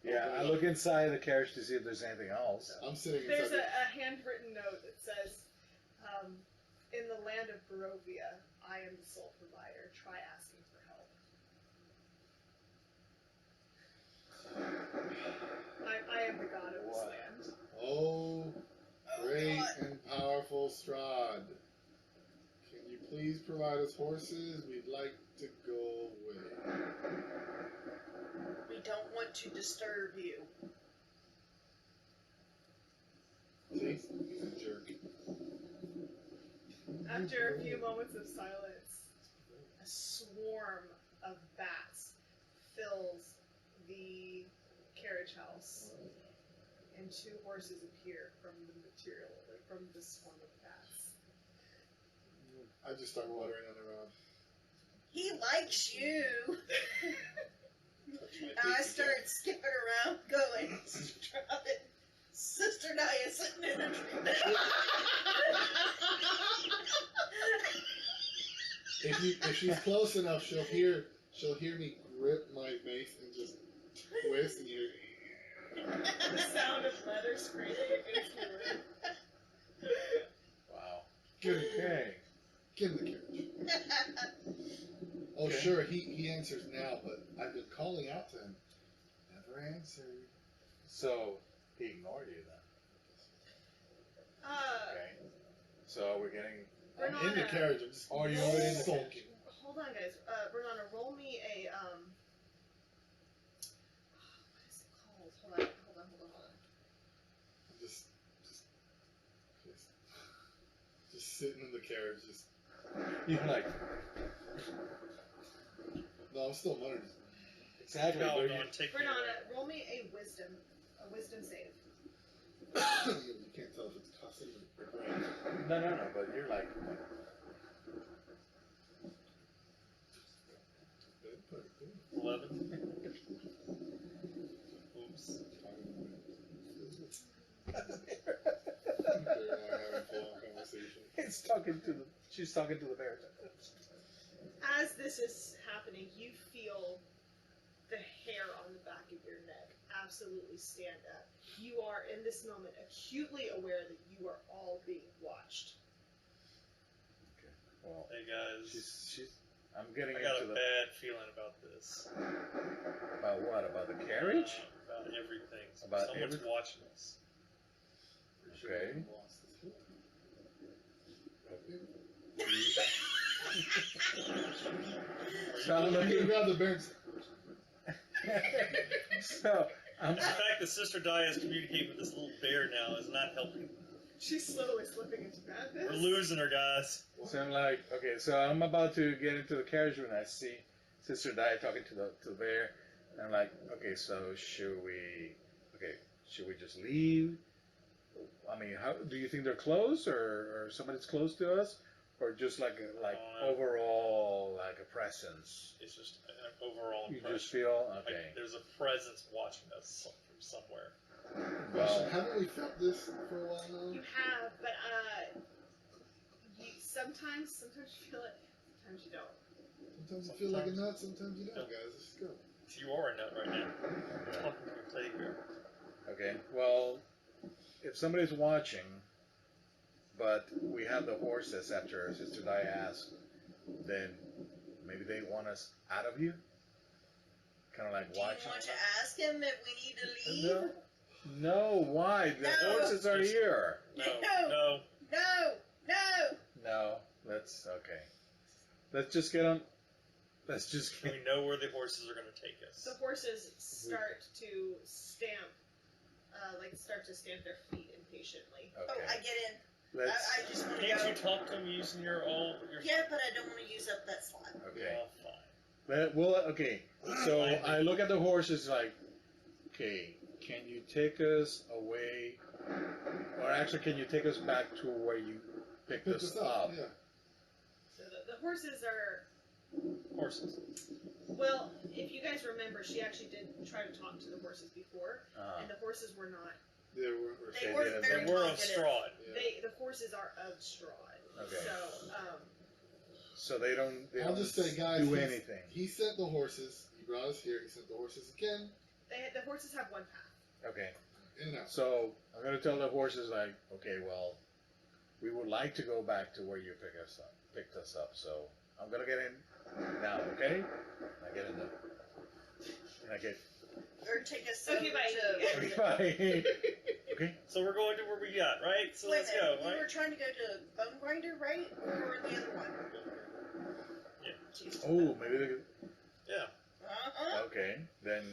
Yeah, I look inside the carriage to see if there's anything else. I'm sitting There's inside. a handwritten note that says, in the land of Barovia, I am the sole provider. Try asking for help. I am the god of this What? land. Oh, Oh, great God. and powerful Strahd. Can you please provide us horses? We'd like to go away. We don't want to disturb you. See? He's a jerk. After a few moments of silence, a swarm of bats fills the carriage house, and two horses appear from the material, from the swarm of bats. I just start watering on around. He likes you. Touch my And I pinky started skipping around, going, Sister Naya sitting in a tree. If she's close enough, she'll hear me grip my mace and just twist, and you. The sound of leather scraping against wood. Wow. Get him, Okay. get in the carriage. Oh, Okay. sure, he answers now, but I've been calling out to him. Never answered. So he ignored you then. Okay. So we're getting. I'm in the carriage. I'm just Oh, you're already in the sulking. Hold on, guys. Renata, roll me a what is it called? Hold on. I'm just sitting in the carriage. Just You're like no, I'm still muttering. exactly. No, but no, you- take Renata, roll me a wisdom save. You can't tell if it's cussing or brain. no, but you're like. 11. Oops. It's talking to the. She's talking to the bear. As this is happening, you feel the hair on the back of your neck absolutely stand up. You are, in this moment, acutely aware that you are all being watched. Well, Hey guys, she's. I'm getting I got into a the. bad feeling about this. About what? About the carriage? About everything. About Someone's everything? watching us. Okay. So I'm I'm gonna looking. grab the bears. So I'm. The fact that Sister Dia is communicating with this little bear now is not helping. She's slowly slipping into madness. We're losing her, guys. So I'm like, okay, so I'm about to get into the carriage when I see Sister Di talking to the bear. And I'm like, okay, so should we just leave? I mean, how do you think they're close, or somebody's close to us, or just like overall like a presence? It's just an overall You impression. just feel Like okay. there's a presence watching us from somewhere. Question, haven't we felt this for a while now? You have, but sometimes you feel it, sometimes you don't. Sometimes you feel like a nut, sometimes you don't, guys. Let's just go. You are a nut right now. Talking to a teddy bear. Okay, well, if somebody's watching, but we have the horses after Sister Di asked, then maybe they want us out of here? Kind of like Do you watching? want to ask him if we need to leave? No, why? The No. horses are here. No, No. no. No, let's, okay. Let's just get on, let's just We get, know where the horses are going to take us. The horses start to stamp their feet impatiently. Oh, okay. I get in. Let's, I just want to Can't go. you talk to him using your Yeah, but I don't want to use up that slot. okay. Oh, fine. Okay, so I look at the horses like, okay, can you take us away, or actually can you take us back to where you picked Pick us this up? Yeah. So the horses are, Horses. well, if you guys remember, she actually did try to talk to the horses before, and the horses were not, They were. They Okay, weren't they- very They were of talkative. Strahd. Yeah. the horses are of Strahd. Okay. So, So they don't I'll just say, guys, do anything. He sent the horses. He brought us here. He sent the horses again. the horses have one path. Okay. In and out. So I'm gonna tell the horses like, okay, well, we would like to go back to where you picked us up. So I'm gonna get in now, okay? I get in there. And I get Or take us Okay, over bye. to. okay. Okay. So we're going to where we got, right? So Wait let's a minute. go, We right? were trying to go to Bone Grinder, right? Or the other one? Yeah. Jesus. Oh, maybe they could. Yeah. Uh-huh. Okay, then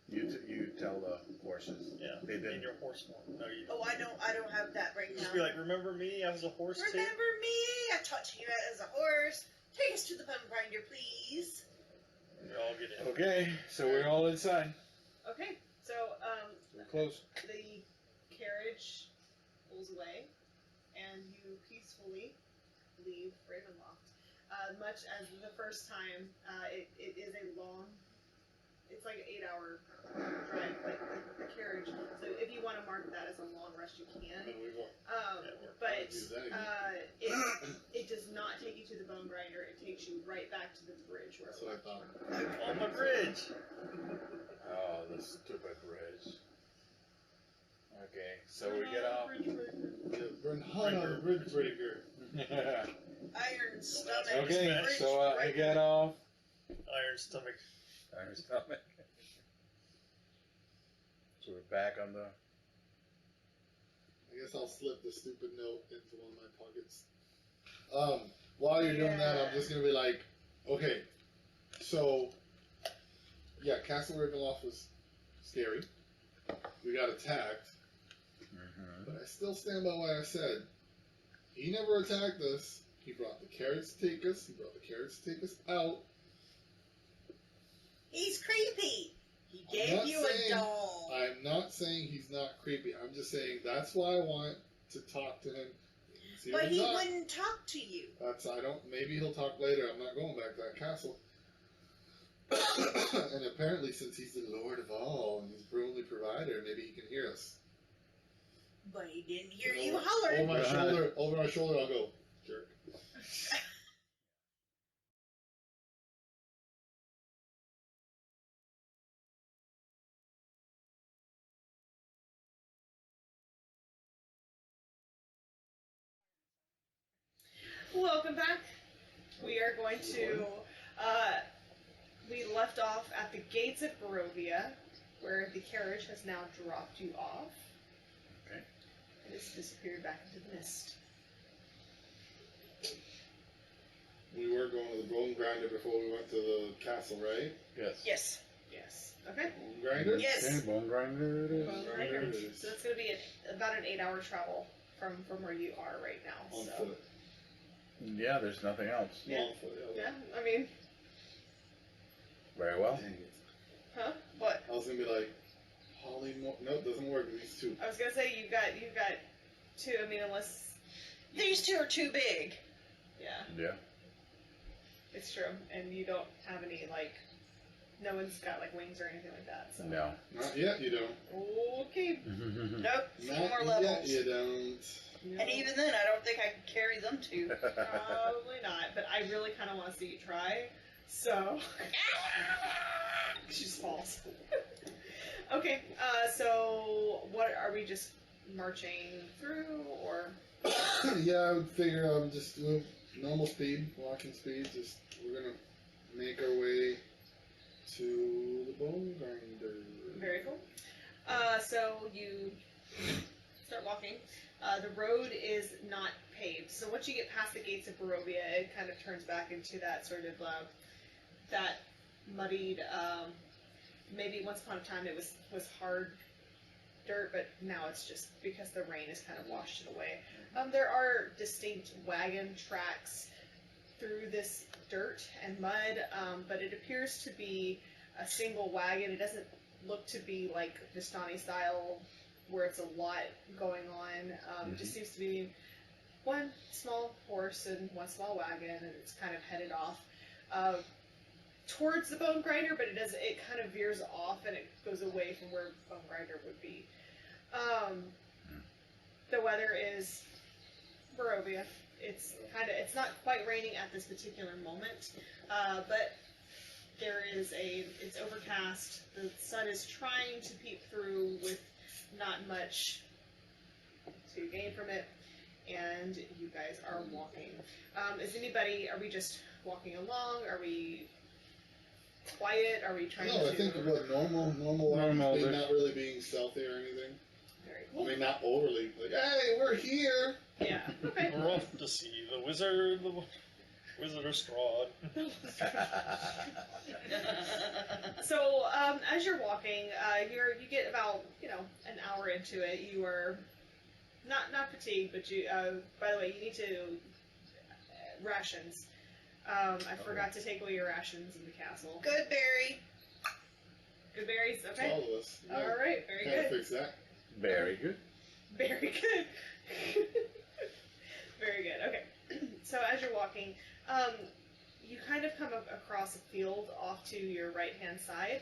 you tell the horses. Yeah. They In didn't. your horse form. No, you Oh, don't. I don't have that right Just now. be like, remember me? I was a horse too. Remember me? I taught you as a horse. Take us to the Bone Grinder, please. We all get in. Okay, so we're all inside. Okay, so We're close. the carriage pulls away, and you peacefully leave Ravenloft. Much as the first time, it is a long, it's like an 8-hour drive, like the carriage. So if you want to mark that as a long rest, you can. And we will. But Do that again. it does not take you to the Bone Grinder. It takes you right back to the bridge where That's it what I left thought. you. On the bridge. Oh, the stupid bridge. Okay, so we get off. Yeah, burn hot on the bridge breaker. Iron stomach. Okay, Bridge so I breaker. get off. Iron stomach. Iron stomach. So we're back on the. I guess I'll slip the stupid note into one of my pockets. While you're doing that, I'm just gonna be like, okay, so yeah, Castle Ravenloft was scary. We got attacked, but I still stand by what I said. He never attacked us. He brought the carrots to take us. He brought the carrots to take us out. He's creepy. He I'm gave not you saying- a doll. I'm not saying he's not creepy. I'm just saying that's why I want to talk to him. See But what he he's not. wouldn't talk to you. That's I don't. Maybe he'll talk later. I'm not going back to that castle. And apparently, since he's the Lord of all and he's the only provider, maybe he can hear us. But he didn't hear And you over- holler. Over my shoulder, I'll go, jerk. Welcome back. We are going to. We left off at the gates of Barovia, where the carriage has now dropped you off. Okay. It has disappeared back into the mist. We were going to the bone grinder before we went to the castle, right? Yes. Yes. Yes. Okay. Bone grinder? Yes. Okay, bone grinder it is. Bone Grinder grinder. it is. So that's going to be about an 8-hour travel from where you are right now. On So foot. Yeah, there's nothing else. Yeah. On foot, yeah, I mean, Very well. Dang it. huh? What? I was gonna be like, Holly Mo- no, it doesn't work. These two. I was gonna say you've got two. I mean, unless These two are too big. yeah, Yeah. it's true, and you don't have any like. No one's got like wings or anything like that. So. No. Not yet, you don't. Okay. Nope. Few Not more yet, levels. you don't. No, And even then, I don't think I could carry them two. probably not. But I really kind of want to see you try. So she just falls. Okay. So what are we just marching through or? Yeah, I would figure just normal speed, walking speed. Just we're gonna make our way to the bone grinder. Very cool. So you start walking. The road is not paved, so once you get past the gates of Barovia, it kind of turns back into that sort of that muddied. Maybe once upon a time it was hard dirt, but now it's just because the rain has kind of washed it away. There are distinct wagon tracks through this dirt and mud, but it appears to be a single wagon. It doesn't look to be like Vistani style where it's a lot going on. It just seems to be one small horse and one small wagon, and it's kind of headed off towards the bone grinder, but it kind of veers off and it goes away from where bone grinder would be. The weather is Barovia. It's not quite raining at this particular moment, but it's overcast. The sun is trying to peep through with not much to gain from it, and you guys are walking. Are we just walking along? Are we quiet? Are we trying to? No, I think what normal walking Normal, speed, there's- not really being stealthy or anything. Very I cool. mean, not overly. Like, hey, we're here. Yeah. Okay. We're off to see the wizard of Strahd. So, as you're walking, you get about an hour into it. You are not fatigued, but you. By the way, you need to rations. I forgot to take away your rations in the castle. Good, Barry. Good berries. It's Okay. all of us. Yeah. All right. Very Can't good. fix that. Very good. Very good. Very good. Okay. So as you're walking, you kind of come across a field off to your right-hand side.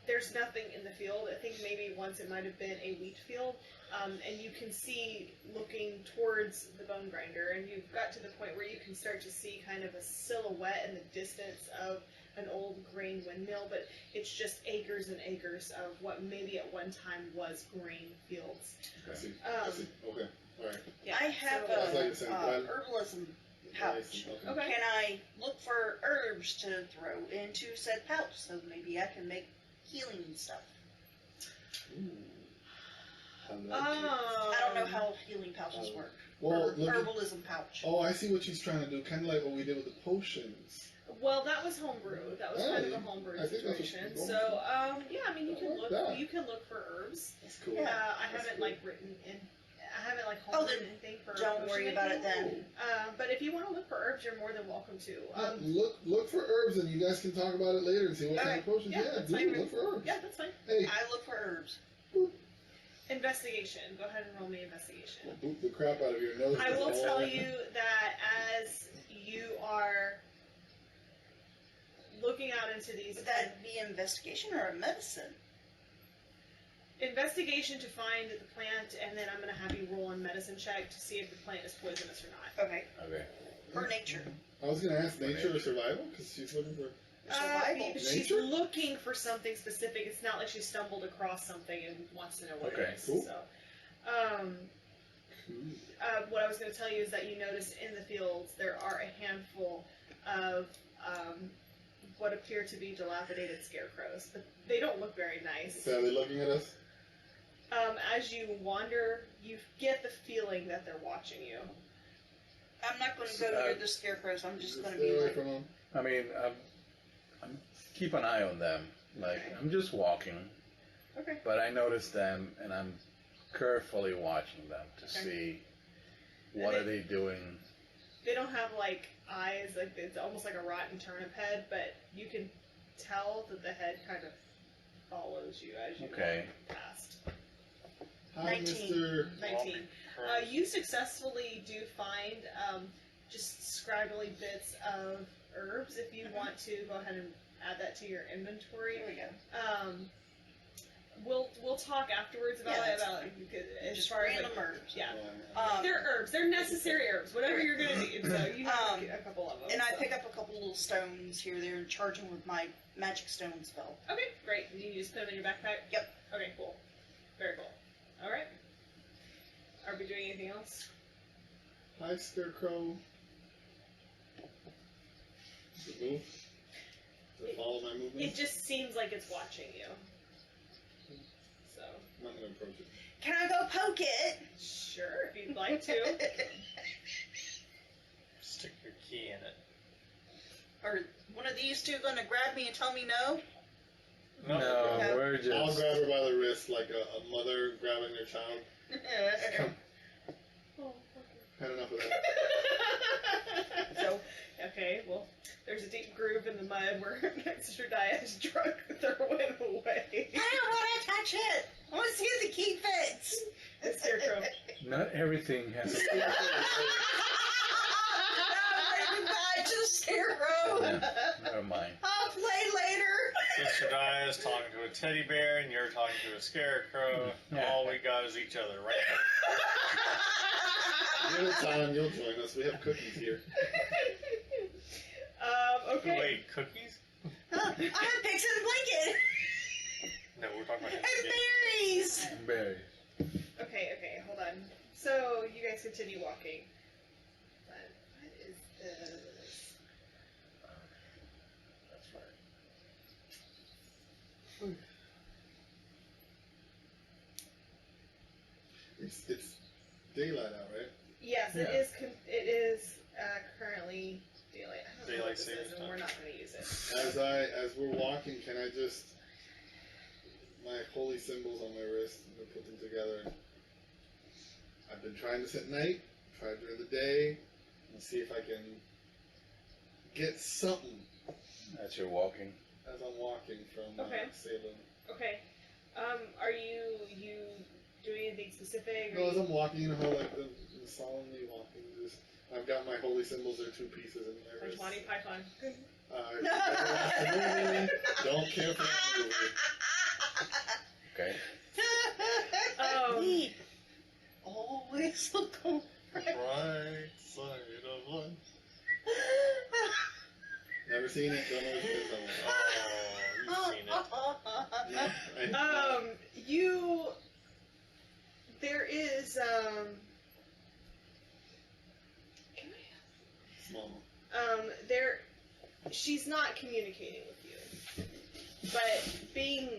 There's nothing in the field. I think maybe once it might have been a wheat field. And you can see looking towards the bone grinder, and you've got to the point where you can start to see kind of a silhouette in the distance of an old grain windmill, but it's just acres and acres of what maybe at one time was grain fields. I see. I see. Okay. All right. Yeah, I have so- That's like you said, glad- herbalism pouch. Okay. Okay. Can I look for herbs to throw into said pouch so maybe I can make healing stuff? I don't know how healing pouches work. Well, Or look at- herbalism pouch. Oh, I see what she's trying to do. Kind of like what we did with the potions. Well, that was homebrew. That was Oh, kind of yeah. a homebrew I think that's what situation. she's So, going yeah, I mean, you I can like look. that. You can look for herbs. That's cool. Yeah. I That's haven't cool. like written in. I haven't like Oh, homebrewed then anything for. Don't potion worry about it making. then. But if you want to look for herbs, you're more than welcome to. Look for herbs, and you guys can talk about it later and see what kind of potions. Yeah, Yeah, that's do fine. look for herbs. Yeah, that's fine. Hey, I look for herbs. Investigation. Go ahead and roll me investigation. we'll boot the crap out of your nose. I will That's all tell I- you that as you are looking out into these Would that be investigation or a medicine? investigation to find the plant, and then I'm going to have you roll a medicine check to see if the plant is poisonous or not. Okay. Okay. Or nature. I was gonna ask nature or survival because she's looking for. Survival. She's Nature? looking for something specific. It's not like she stumbled across something and wants to know what Okay, it is. cool. So, Cool. what I was going to tell you is that you notice in the fields there are a handful of what appear to be dilapidated scarecrows, but they don't look very nice. So are they looking at us? As you wander, you get the feeling that they're watching you. I'm not going to go near the scarecrows. I'm just going to stay be away like, from them. I mean, I'm keep an eye on them. Like Okay. I'm just walking, Okay. but I notice them, and I'm carefully watching them to Okay. see what are they doing. They don't have like eyes, like it's almost like a rotten turnip head, but you can tell that the head kind of follows you as you Okay. walk past. Hi, 19. Mr. 19. You successfully do find just scribbly bits of herbs. If you want to, go ahead and add that to your inventory. here we go. We'll talk afterwards about Yeah, it. that's About fine. as Just far as random like, herbs. yeah, Um, they're herbs. They're necessary herbs. Whatever you're gonna need. So you have a couple of them. and I so. pick up a couple little stones here. They're in charge them with my magic stone spell. Okay, great. You just put them in your backpack? Yep. Okay, cool. Very cool. Alright. Are we doing anything else? Hi, Scarecrow. Does it move? Does it follow my movement? It just seems like it's watching you. So, I'm not gonna approach it. Can I go poke it? sure, if you'd like to. Stick your key in it. Are one of these two going to grab me and tell me no? No, No. we're I'll just. grab her by the wrist like a mother grabbing their child. Come, Oh, had enough of that. So, okay, well, there's a deep groove in the mud where Strahd has drunk their way away. I don't want to touch it. I want to see if the key fits. The scarecrow. Not everything has a. I'm ready to die to the scarecrow. Yeah, never mind. I'll play later. Mr. Dye is talking to a teddy bear, and you're talking to a scarecrow. Yeah. All we got is each other, right? Give it time, you'll join us. We have cookies here. Okay. Wait, cookies? I have pigs in a blanket. No, we're talking about And cookies. berries. Berry. Okay, hold on. So, you guys continue walking. But what is this? That's right. It's daylight out, right? Yes, it Yeah. is. It is currently daylight. I don't know what Daylight this savings is, and time. we're not going to use it. As we're walking, can I just my holy symbols on my wrist and I put them together? I've been trying this at night, tried during the day, and see if I can get something As you're walking. as I'm walking from Okay. Salem. Okay. Are you doing anything specific? No, as I'm walking, you know how like the solemnly walking, just I've got my holy symbols. They're two pieces in my wrist. Monty Python. Never watched the movie. Don't care for that movie. Okay. Neat. Always look over. Right side of life. Never seen it. Don't know what it is. Oh, you've seen it. Yeah, There is, small. she's not communicating with you. But being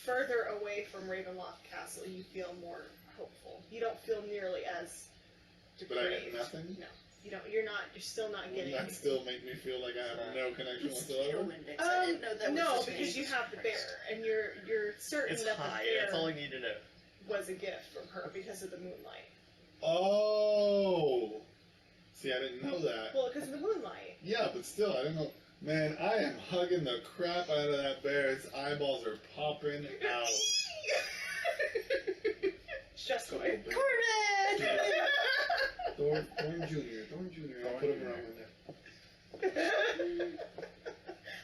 further away from Ravenloft Castle, you feel more hopeful. You don't feel nearly as But I depraved. get nothing? No. You don't. You're not. You're still not Wouldn't getting. that still make me feel like I have no connection It's whatsoever? Halo Index. I didn't know that was no, his because name. you have the bear, and you're certain It's that high. the bear That's all you need to know. was a gift from her because of the moonlight. Oh! See, I didn't know that. Well, because of the moonlight. Yeah, but still, I don't know. Man, I am hugging the crap out of that bear. Its eyeballs are popping out. It's just Cool going. bear. Corbin! Thorn Jr. I'll put him around my neck.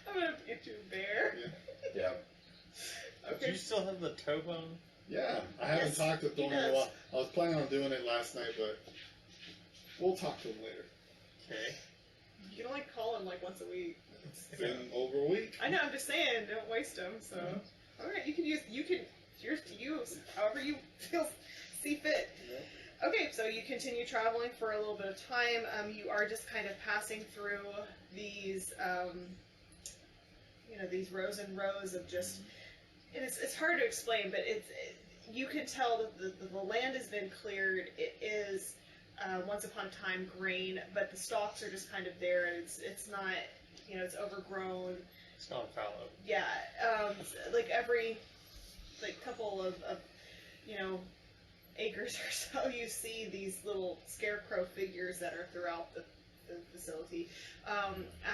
I'm gonna get you a bear. Yeah. Do Okay. you still have the toe bone? Yeah, I haven't Yes, talked to he Thorn in a does. while. I was planning on doing it last night, but we'll talk to him later. Okay. You can only call him like once a week. It's been over a week. I know. I'm just saying, don't waste him. So, all right, you can use. It's yours to use, however you see fit. Okay, so you continue traveling for a little bit of time. You are just kind of passing through these, these rows and rows of just. And it's hard to explain, but you can tell that the land has been cleared. It is once upon a time grain, but the stalks are just kind of there, and it's not, it's overgrown. It's gone fallow. Yeah, like every couple of acres or so, you see these little scarecrow figures that are throughout the facility.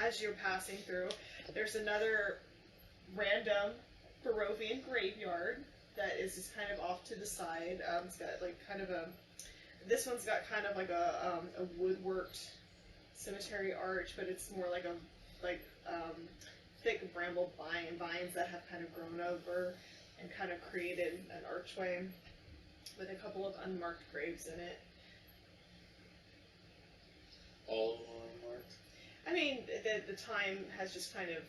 As you're passing through, there's another random Barovian graveyard that is just kind of off to the side. It's got like kind of this one's got kind of like a woodworked cemetery arch, but it's more like thick bramble vines that have kind of grown over and kind of created an archway with a couple of unmarked graves in it. All of them are unmarked. I mean, the time has just kind of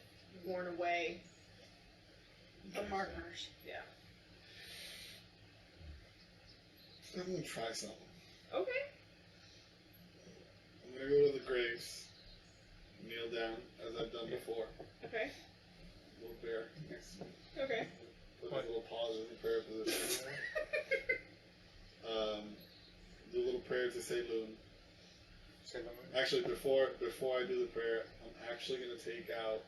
worn away. The markers. Yeah. I'm gonna try something. Okay. I'm gonna go to the graves, kneel down as I've done before. Okay. Little bear next to me. Okay. Put his little paws in the prayer position. Do a little prayer to say Loon. Say that one. Actually, before I do the prayer, I'm actually gonna take out.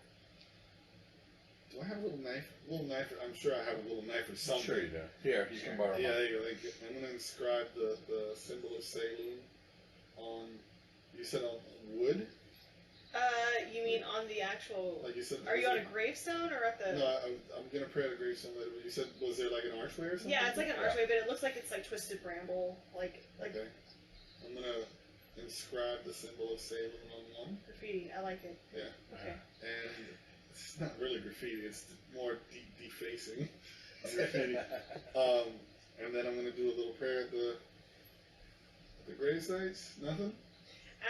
Do I have a little knife? I'm sure I have a little knife or something. Sure you do. Here, you can borrow Yeah, mine. there you go. Thank you. I'm gonna inscribe the symbol of Saloon on. You said on wood? You mean on the actual? Like you said. Are you on a gravestone or at the? No, I'm gonna pray at a gravestone later. But you said, was there like an archway or something? Yeah, it's like an archway, but it looks like it's like twisted bramble, like Okay. I'm gonna inscribe the symbol of Saloon on one, graffiti. I like it. Yeah. Okay. and it's not really graffiti. It's more defacing graffiti. And then I'm gonna do a little prayer at the grave sites. Nothing.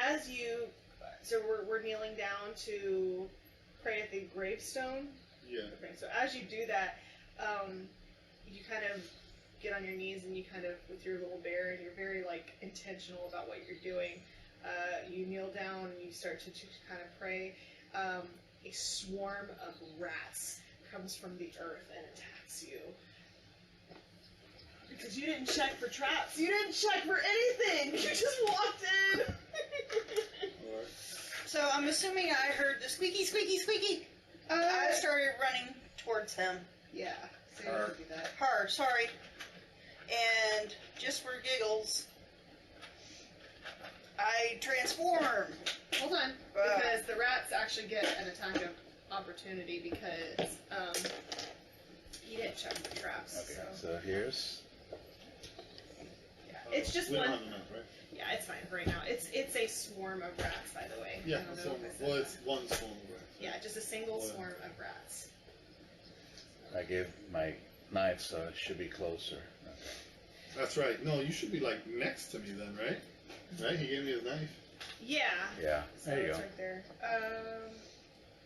As you, so we're kneeling down to pray at the gravestone. Yeah. Okay. So as you do that, you kind of get on your knees and you kind of with your little bear and you're very like intentional about what you're doing. You kneel down and you start to kind of pray. A swarm of rats comes from the earth and attacks you. Because you didn't check for traps. You didn't check for anything. You just walked in. Alright. So I'm assuming I heard the squeaky, squeaky, squeaky. I started running towards him. Yeah. So you have to do that. Her, sorry. And just for giggles, I transform. Hold on. Because the rats actually get an attack of opportunity because you didn't check for traps. Okay, So. so here's. Yeah. It's just We one. don't have enough, right? Yeah, it's fine for right now. It's a swarm of rats, by the way. Yeah. I don't So, know if I said well, that. it's one swarm of rats. Yeah, just a single Well, swarm of rats. I gave my knife, so it should be closer. That's right. No, you should be like next to me then, right? Right? He gave me his knife. Yeah. Yeah, So there you it's go. right there.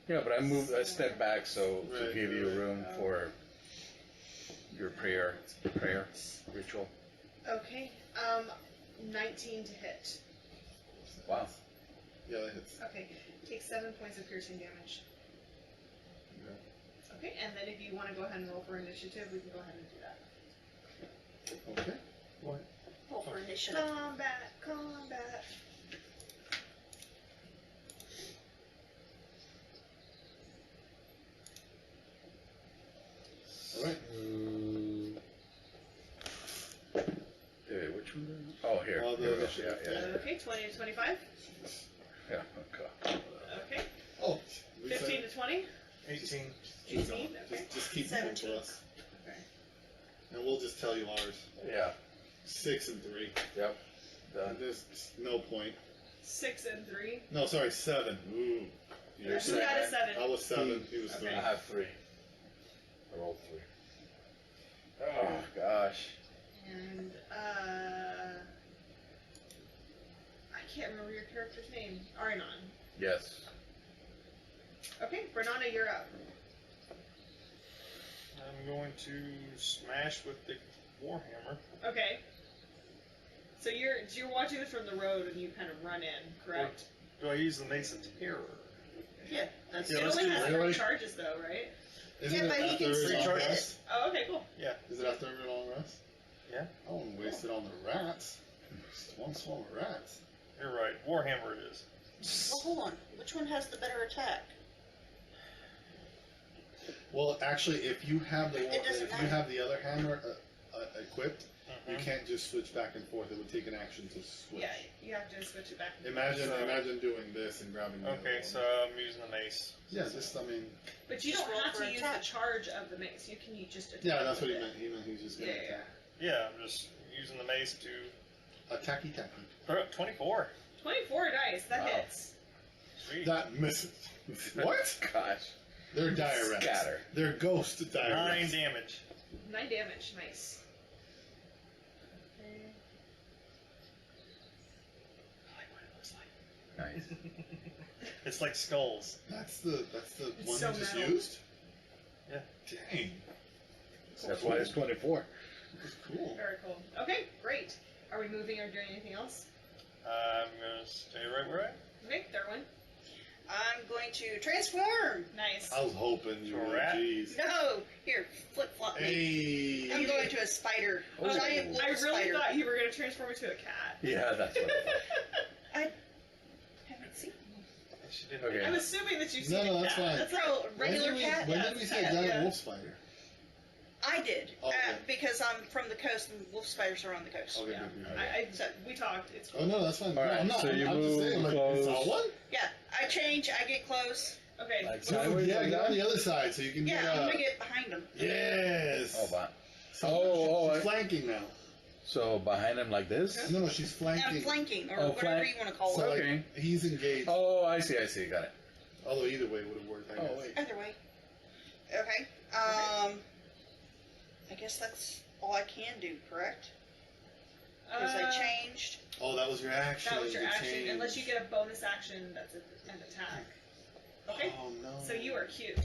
Yeah, but I stepped back so to Right, give you right. room for your prayer ritual. Okay. 19 to hit. Wow. Yeah, that hits. Okay. Take 7 points of piercing damage. Okay, and then if you want to go ahead and roll for initiative, we can go ahead and do that. Okay. Roll for initiative. Combat. Alright. Which one? Oh, here. Oh, the Here we go. initiative. Yeah. Okay, 20 to 25. Yeah. Okay. Okay. Oh, Lisa, 15 to 20. 18. 18. just, Okay. just keep moving for 17. us. Okay. And we'll just tell you ours. Yeah. 6 and 3. Yep. Done. There's no point. 6 and 3. No, sorry, 7. Ooh. You're Who had a 7? I was 7. He was 3. Okay. I have 3. I rolled 3. Oh gosh. And I can't remember your character's name. Arinon. Yes. Okay, Bernana, you're up. I'm going to smash with the warhammer. Okay. So you're watching this from the road and you kind of run in, correct? Do I use the Mace of Terror? Yeah, that's Yeah, It let's only do has that. 3 Really? charges though, right? Isn't Yeah, it but he after can every free long charge rest? Oh, okay, cool. Is it after every long rest? Yeah. I won't waste it on the rats. Just one swarm of rats. You're right. Warhammer it is. Well, hold on. Which one has the better attack? Well, actually, if you have the It doesn't if you matter. have the other hammer equipped, you Mhm. can't just switch back and forth. It would take an action to switch. Yeah, you have to switch it back. Imagine So- imagine doing this and grabbing the other Okay, one. so I'm using the mace. Yeah, just I mean, But you Just don't roll have for to use attack. the charge of the mace. You can just attack. yeah, that's what with he it. meant. He meant he's just Yeah, gonna yeah. attack. Yeah, I'm just using the mace to Attacky tacky. put up 24. 24 dice. That Wow. hits. Sweet. That misses. What? Gosh. They're dire rats. Scatter. They're ghost dire 9 rats. damage. 9 damage. Nice. Okay. I like what it looks like. Nice. It's like skulls. That's the It's one so you just metal. used. Yeah. Dang. That's why it's 24. That's cool. Very cool. Okay, great. Are we moving or doing anything else? I'm gonna stay right where I am. Okay, third one. I'm going to transform. Nice. I was hoping you To a would. rat? Jeez. No, here, flip flop me. Hey. I'm going to a spider. Oh. Giant little I really spider. thought you were going to transform into a cat. Yeah, that's what I Haven't seen. She didn't. Okay. I'm assuming that you've No, seen no, a that's cat. fine. That's Pro regular cat. When Yeah, did we it's say cat, giant yeah. wolf spider? I did, Oh, okay. because I'm from the coast and wolf spiders are on the coast. Okay, Yeah. good, good. We talked. It's Oh no, that's fine. All no, right, I'm not. so you I'm just move saying, like, you saw close. one? Yeah, I change. I get close. okay. Like Move, sideways yeah, like get that? on the other side so you can Yeah, get. I'm gonna get behind them. Yes. Oh, wow. So Oh, she's I- flanking now. So behind him like this? No, she's flanking. I'm flanking, or Oh, whatever flank. you want to call So it. like, Okay. he's engaged. Oh, I see, got it. Although either way would have worked. I guess. Oh, wait. Either way. Okay. I guess that's all I can do, correct? Because I changed. Oh, that was your action. That was your to action. change. Unless you get a bonus action that's an attack. Okay. Oh no. So you are cute.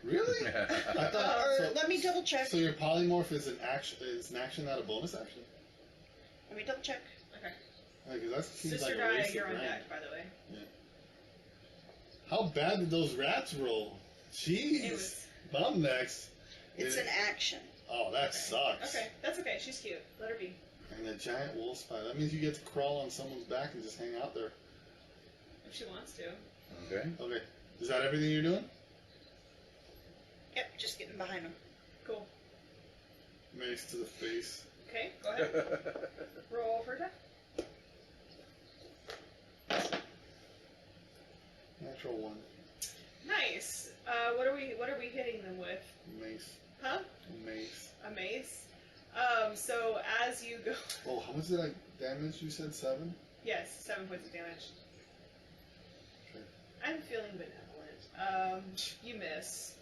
Really? I thought. Or so, let me double check. so your polymorph is an action. Is an action, not a bonus action? Let me double check. Okay. Because that seems Sister like a Gaia, waste you're of on rank. deck, by the way. How bad did those rats roll? Jeez. It was. Bum next. It's an action. Oh, that sucks. Okay, that's okay. She's cute. Let her be. And a giant wolf spider. That means you get to crawl on someone's back and just hang out there. If she wants to. Okay. Okay. Is that everything you're doing? Yep, just getting behind them. Cool. Mace to the face. Okay, go ahead. Roll for attack. Natural one. Nice. What are we hitting them with? Mace. Huh? Mace. A mace. So as you go, Oh, how much did I damage? You said 7? yes, 7 points of damage. Okay. I'm feeling benevolent. You miss.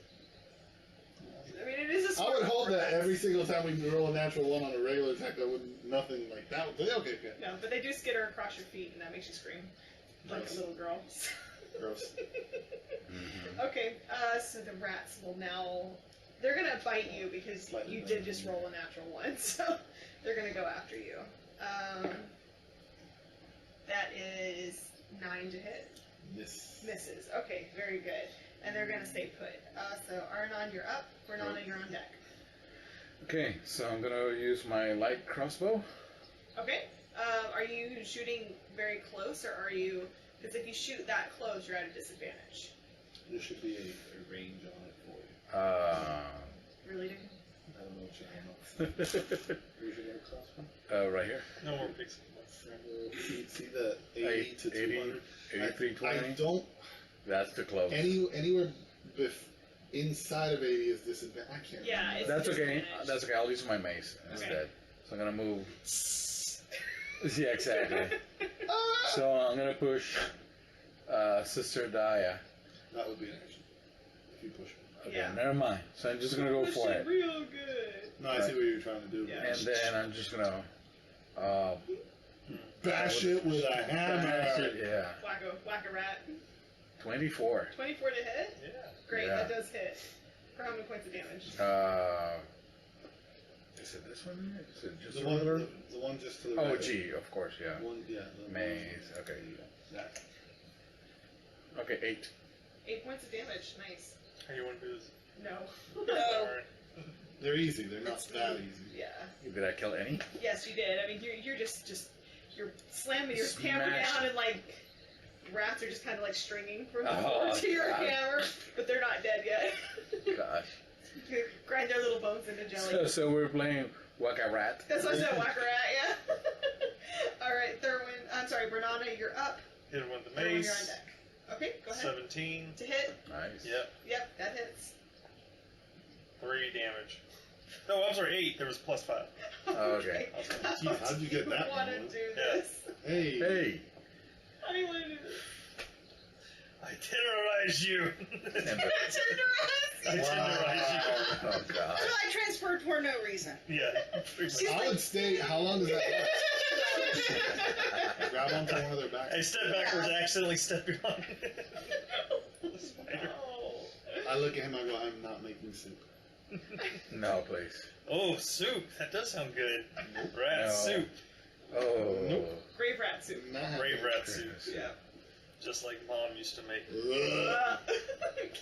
I mean, it is a I would sport hope for that rats. every single time we roll a natural one on a regular attack, that would nothing like that. Would, okay, okay. No, but they do skitter across your feet, and that makes you scream like Gross. a little girl. Gross. Mhm. Okay, so the rats will now. They're gonna bite you because Slightly you better. did just roll a natural one, so they're gonna go after you. That is 9 to hit. Yes. Misses. Okay, very good. And they're gonna stay put. So Arnon, you're up. Fernanda, you're on deck. Okay, so I'm gonna use my light crossbow. Okay. Are you shooting very close, or are you? Because if you shoot that close, you're at a disadvantage. There should be a range on it for you. Really? Dude? I don't know what you have. Where's your crossbow? Right here. No more pixels. See the 80 to 200? 83, 20. I don't. That's too close. Anywhere inside of 80 is disadvantage. I can't. Yeah, remember. it's That's okay. disadvantage. That's okay. I'll use my mace Okay. instead. So I'm gonna move. Yeah, exactly. So I'm gonna push Sister Daya. That would be an action. If you push me. Okay, Yeah. never mind. So I'm just gonna go Push for it. real good. No, I see what you're trying to do. Yeah. And then I'm just gonna Bash it with a bash hammer. it, yeah. Whack a rat. 24. 24 to hit. Yeah. Great, Yeah. that does hit. For how many points of damage? Is it this one? Is it just The a one, regular? the one just to the Oh, right. G, of course, yeah. One, yeah. The Maze, okay. That. Okay, 8. 8 points of damage. Nice. How you want to do this? No. No. Alright. They're easy. They're not It's that me. easy. Yeah. Did I kill any? Yes, you did. I mean, you're just you're slamming your hammer Smash. down, and like rats are just kind of like stringing from the Oh, floor to your God. hammer, but they're not dead yet. Gosh. You grind their little bones into jelly. So we're playing Whack-A-Rat. That's what I said, whack a rat. Yeah. All right, Thurwin. I'm sorry, Bernana, you're up. Hit him with the Thurwin, you're on mace. deck. Okay, go ahead. 17. To hit. Nice. Yep. Yep, that hits. 3 damage. No, I'm sorry, 8. There was plus 5. Okay. Jeez, how'd you get that want to one? do Yeah. this? Hey. Hey! How do you want to do this? I terrorize you. I tenderize you. Oh, God. So I transferred for no reason. Yeah. I would stay. How long does that last? Grab onto one of their backs. I step backwards, accidentally step behind the spider. I look at him. I go, I'm not making soup. No, please. Oh, soup. That does sound good. Rat No. soup. Oh. Nope. Grave rat soup. Not Brave happening. rat soup. Yeah. Just like Mom used to make. Ugh.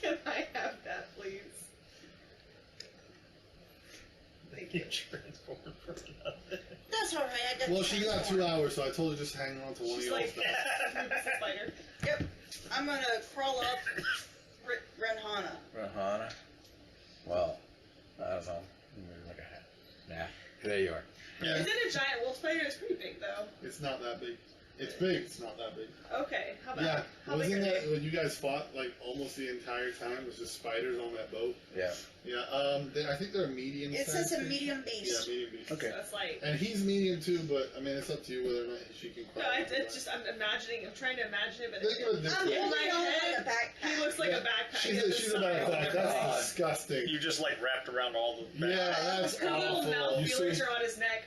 Can I have that, please? Thank you. Transform for nothing. That's all right. I got. Well, the she got transform. 2 hours, so I told her just hang on to one She's of y'all's like, backs. spider. Yep. I'm gonna crawl up Renhana. Rahana? Well, I don't know. Maybe like a hat. Nah. There you are. Yeah. Is it a giant wolf spider? It's pretty big, though. It's not that big. It's big. It's not that big. Okay, how about Yeah. how big Wasn't are that they? when you guys fought like almost the entire time? It was just spiders on that boat. Yeah. Yeah. I think they're medium. It size says a fish. medium Yeah, beast. medium beast. Okay. So it's like. And he's medium too, but I mean, it's up to you whether or not she can No, crawl. it's just I'm trying to imagine it, but Think of it this I'm way. holding my on head, like a backpack. he looks like Yeah. a backpack. She's at the a side. backpack. That's God. disgusting. You just like wrapped around all the. Yeah, that's Her little mouth awful. You feelers see- are on his neck.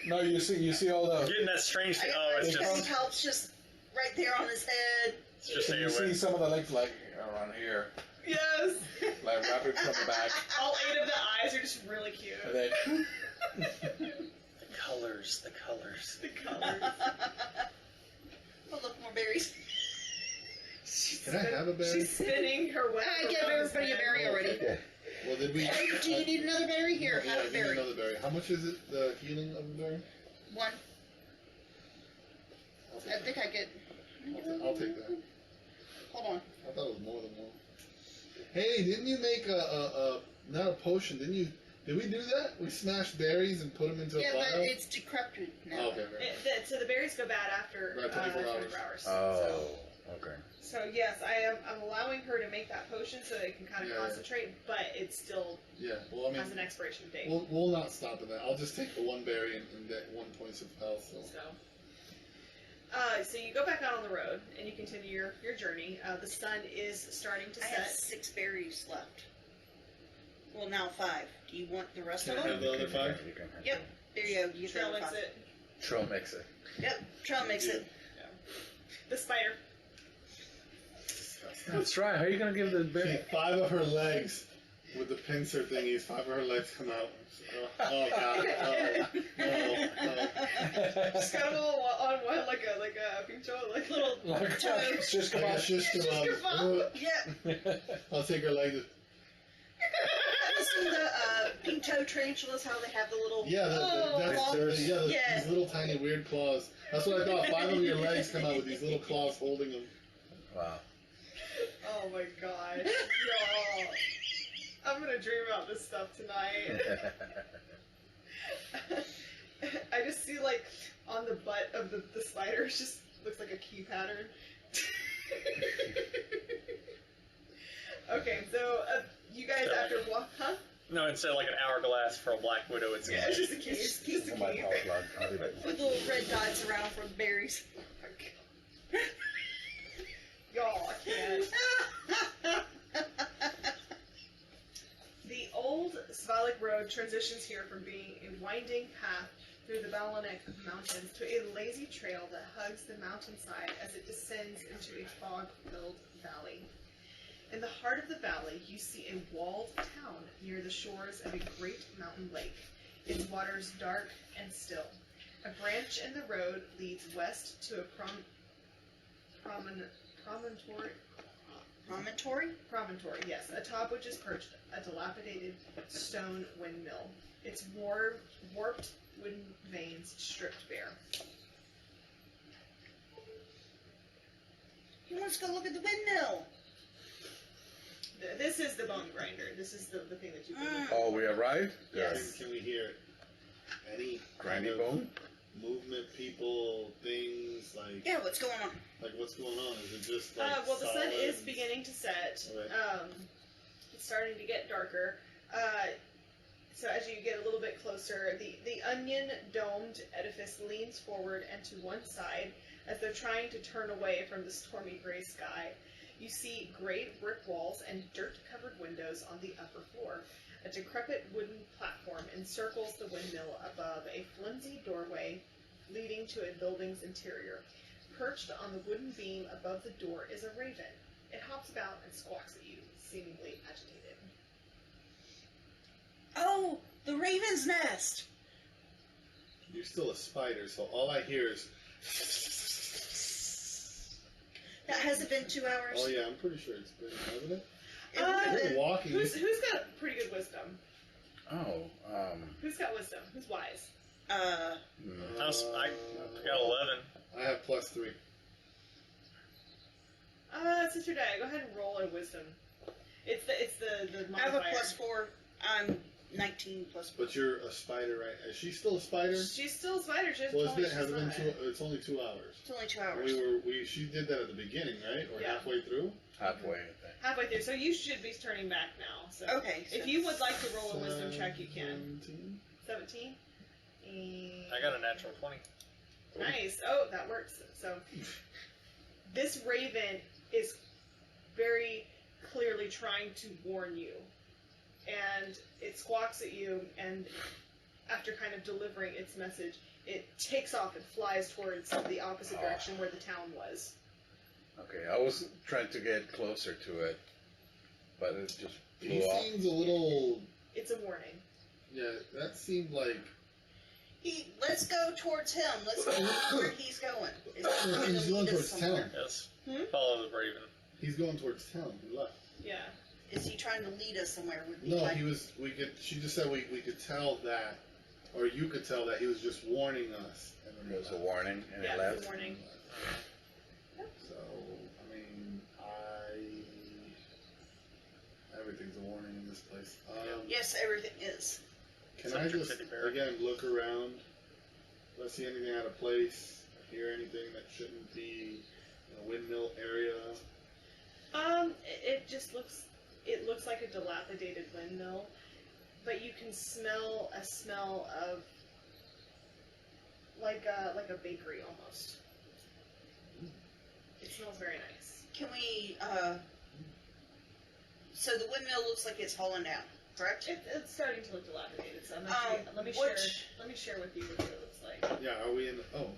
No, you see all the. Getting that strange I thing. got Oh, my it's chest just. helps just right there on his head. It's just You see anyway. some of the legs like around here, Yes. like wrapping from the back, All 8 of the eyes are just really cute. and then. The colors. The colors. The colors. Oh, look, more berries. Can I have a berry? She's spinning her web. I gave everybody a berry already. Okay. Well, did we? Hey, do you need another berry? Here, Yeah, have a give me berry. another berry. How much is it? The healing of the berry? One. I'll I take, think I get. I'll take that. Hold on. I thought it was more than one. Hey, didn't you make a not a potion? Didn't you? Did we do that? We smashed berries and put them into Yeah, a but vial. it's decrepit now. Oh, okay, right. So the berries go bad after Right, 24 hours. hours. Oh. Okay. So yes, I'm allowing her to make that potion so they can kind of Yeah. concentrate, but it still Yeah. Well, I has mean, an expiration date. we'll not stop at that. I'll just take the one berry and get 1 point of health. So. So you go back out on the road and you continue your journey. The sun is starting to I have set. 6 berries left. Well, now 5. Do you want the rest Can of I them? have the other 5? You can have Yep. There you go. You get the Trail other makes 5. it. Trail mix it. Yep. Trail makes it. The spider. That's right. How are you gonna give the See, berry? 5 of her legs with the pincer thingies. 5 of her legs come out. Oh god. Oh. Just got them all on one like a pincho, like little. Like, it's just come I out. got shish Just kebab. kebab. Yep. I'll take her leg. This the pink toe tarantulas, how they have the little Yeah, claw? Yes. these little tiny weird claws. That's what I thought. 5 of your legs come out with these little claws holding them. Wow. Oh my god. Y'all. I'm gonna dream about this stuff tonight. I just see, like, on the butt of the spider, it just looks like a key pattern. Okay, so you guys after walk, huh? No, instead of like an hourglass for a Black Widow, it's Yeah, it's just a key. Just a Oh, my key. power plug. I'll be right back. With little red dots around for the berries. Y'all, I can't. The old Svalek Road transitions here from being a winding path through the Balanek Mountains to a lazy trail that hugs the mountainside as it descends into a fog-filled valley. In the heart of the valley, you see a walled town near the shores of a great mountain lake, its waters dark and still. A branch in the road leads west to a promontory, yes, atop which is perched a dilapidated stone windmill, its warped wooden vanes stripped bare. He wants to go look at the windmill. This is the bone grinder. This is the thing that you can Oh, we arrived? Yes. Can we hear any kind Granny of bone? movement, people, things, like Yeah, what's going on? what's going on? Is it just like well, the sun solid is and- beginning to set. Okay. It's starting to get darker. So as you get a little bit closer, the onion-domed edifice leans forward and to one side as though trying to turn away from the stormy gray sky. You see great brick walls and dirt-covered windows on the upper floor. A decrepit wooden platform encircles the windmill above a flimsy doorway leading to a building's interior. Perched on the wooden beam above the door is a raven. It hops about and squawks at you, seemingly agitated. Oh, the raven's nest. You're still a spider, so all I hear is. That hasn't been 2 hours. Oh yeah, I'm pretty sure it's been, hasn't it? It would have We're been. walking. Who's got pretty good wisdom? Oh, Who's got wisdom? Who's wise? hmm. I got 11. I have +3. Sister Di, go ahead and roll a wisdom. It's the I have modifier. a +4. I'm 19 +4. But you're a spider, right? Is she still a spider? She's still a spider. She Well, hasn't has it told me been she's not. it's only 2 hours. It's only 2 hours. She did that at the beginning, right? Or Yeah. halfway through? Halfway, I think. Halfway through, so you should be turning back now. So Okay. if you would like to roll a wisdom check, you can. 17? 17. And I got a natural 20. nice. Oh, that works. So this raven is very clearly trying to warn you, and it squawks at you, and after kind of delivering its message, it takes off and flies towards the opposite direction where the town was. Okay, I was trying to get closer to it, but it just He flew off. seems a little. It's a warning. Yeah, that seemed like. Let's go towards him. Let's go where he's going. Is he gonna He's going lead us towards somewhere? town. Yes. Hmm? Follow the raven. He's going towards town. He left. Yeah. Is he trying to lead us somewhere? Would be No, like, he was. She just said we could tell that, or you could tell that he was just warning us. And then It was he a left. warning, and Yeah, it it was left. a warning. So I mean, everything's a warning in this place. yes, everything is. Can Except I your just teddy bear. again look around? Do I see anything out of place? Hear anything that shouldn't be in a windmill area? It just looks. It looks like a dilapidated windmill, but you can smell a smell of like a bakery almost. It smells very nice. Can we? So the windmill looks like it's falling down, correct? It's starting to look dilapidated. So I'm Um, actually, let me which- share with you what it looks like. Yeah, are we in? Oh,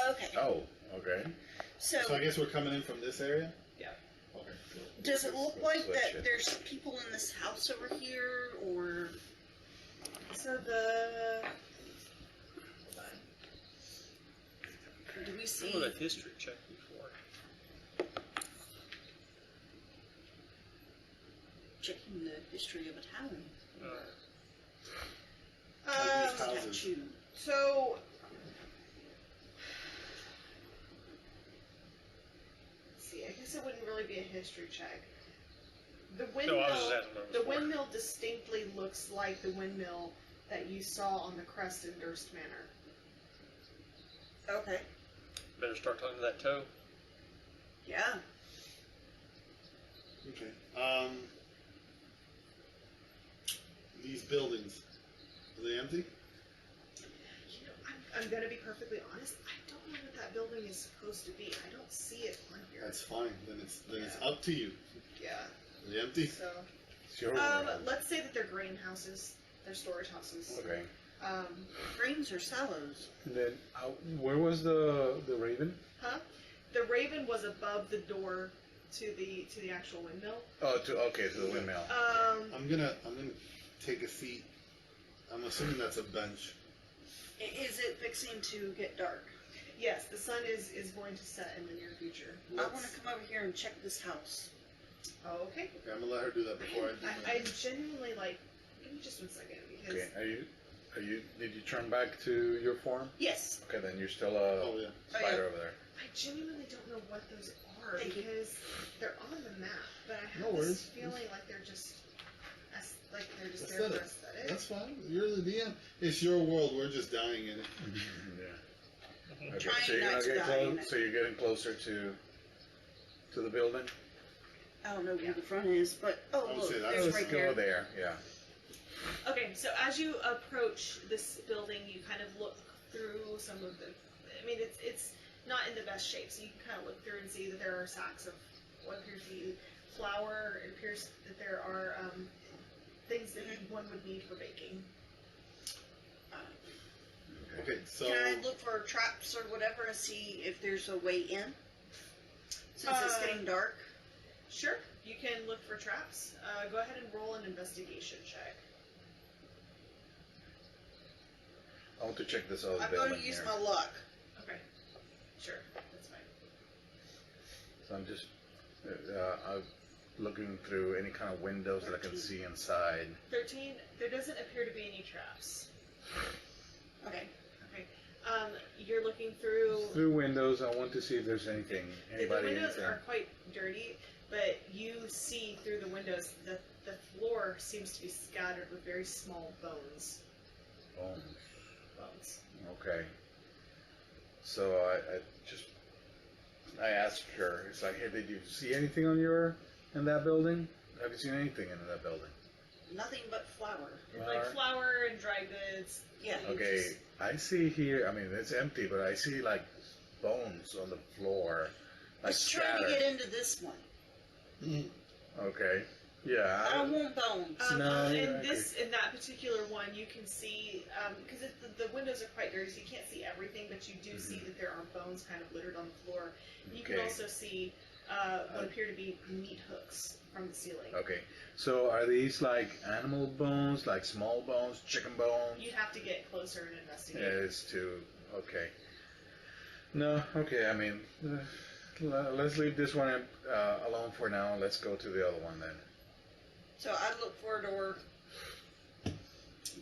okay. Okay. Oh, okay. So So I guess we're coming in from this area. Yeah. Okay. Cool. does it look like Switch that it. there's people in this house over here, or So the do we I see? rolled a history check before. Checking the history of a town. Like these houses. So, let's see, I guess it wouldn't really be a history check. The windmill, No, I was just asking what it was the for. windmill distinctly looks like the windmill that you saw on the crest in Durst Manor. Okay. Better start talking to that toe. Yeah. Okay. These buildings, are they empty? You know, I'm gonna be perfectly honest. I don't know what that building is supposed to be. I don't see it on here. That's fine. Then it's up to you. Yeah. Are they empty? So, It's your world. let's say that they're grain houses. They're storage houses. Okay. Grains or sallows? And then, where was the Raven? The Raven was above the door to the actual windmill. Oh, okay, to the windmill. I'm gonna take a seat. I'm assuming that's a bench. Is it fixing to get dark? Yes, the sun is going to set in the near future. I want to come over here and check this house. Oh, okay. Okay, I'm gonna let her do that before I do I that. genuinely like. Give me just 1 second because. Okay, did you turn back to your form? Yes. Okay, then you're still a Oh yeah. spider over there. I genuinely don't know what those are Thank you. because they're on the map, but I No have worries. this feeling like they're just there for Aesthetic. aesthetic. That's fine. You're the DM. It's your world. We're just dying in it. Yeah. Okay, Trying so you're not gonna to get die in close. it. So you're getting closer to the building. I don't know where the front is, but I would look, say that's- there's Let's right go here. there. Yeah. Okay, so as you approach this building, you kind of look through some of the. I mean, it's not in the best shape, so you can kind of look through and see that there are sacks of what appears to be flour. It appears that there are things that one would need for baking. Okay, so Can I look for traps or whatever and see if there's a way in? Since it's getting dark. Sure, you can look for traps. Go ahead and roll an investigation check. I want to check this other I'm building going to use here. my luck. Okay, sure, that's fine. So I'm just I'm looking through any kind of windows that I can see inside. 13. There doesn't appear to be any traps. Okay. Okay. You're looking through. Through windows, I want to see if there's anything. The Anybody, windows anything. are quite dirty, but you see through the windows that the floor seems to be scattered with very small bones. Bones. Bones. Okay. So I asked her. It's like, hey, did you see anything in that building? Have you seen anything in that building? Nothing but flour. Like flour and dry goods. Yeah. Okay, I see here. I mean, it's empty, but I see like bones on the floor, like Let's try to scattered. get into this one. mm, Okay. Yeah. I don't want bones. No, in okay. that particular one, you can see because the windows are quite dirty, so you can't see everything, but you do see that there are bones kind of littered on the floor. You can Okay. also see what appear to be meat hooks from the ceiling. Okay. So are these like animal bones, like small bones, chicken bones? You'd have to get closer and investigate. It's too okay. No. Okay. I mean, let's leave this one alone for now. Let's go to the other one then. So I look for a door and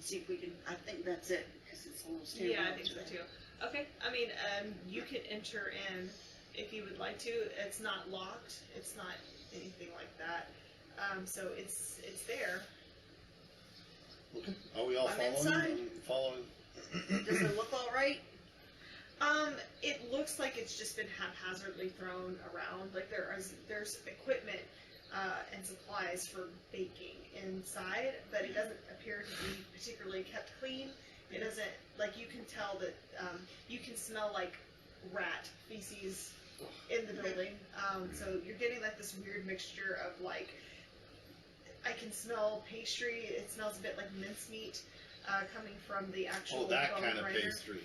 see if we can. I think that's it because it's a little stairwell. Yeah, I think so too. Okay, I mean, you can enter in if you would like to. It's not locked. It's not anything like that. So it's there. okay. Are we all I'm following? inside. I'm following. Does it look all right? It looks like it's just been haphazardly thrown around. Like there's equipment and supplies for baking inside, but it doesn't appear to be particularly kept clean. It doesn't, like, you can tell that you can smell like rat feces in the building. So you're getting like this weird mixture of like, I can smell pastry. It smells a bit like mincemeat coming from the actual Oh, that bone kind of grinder. pastry.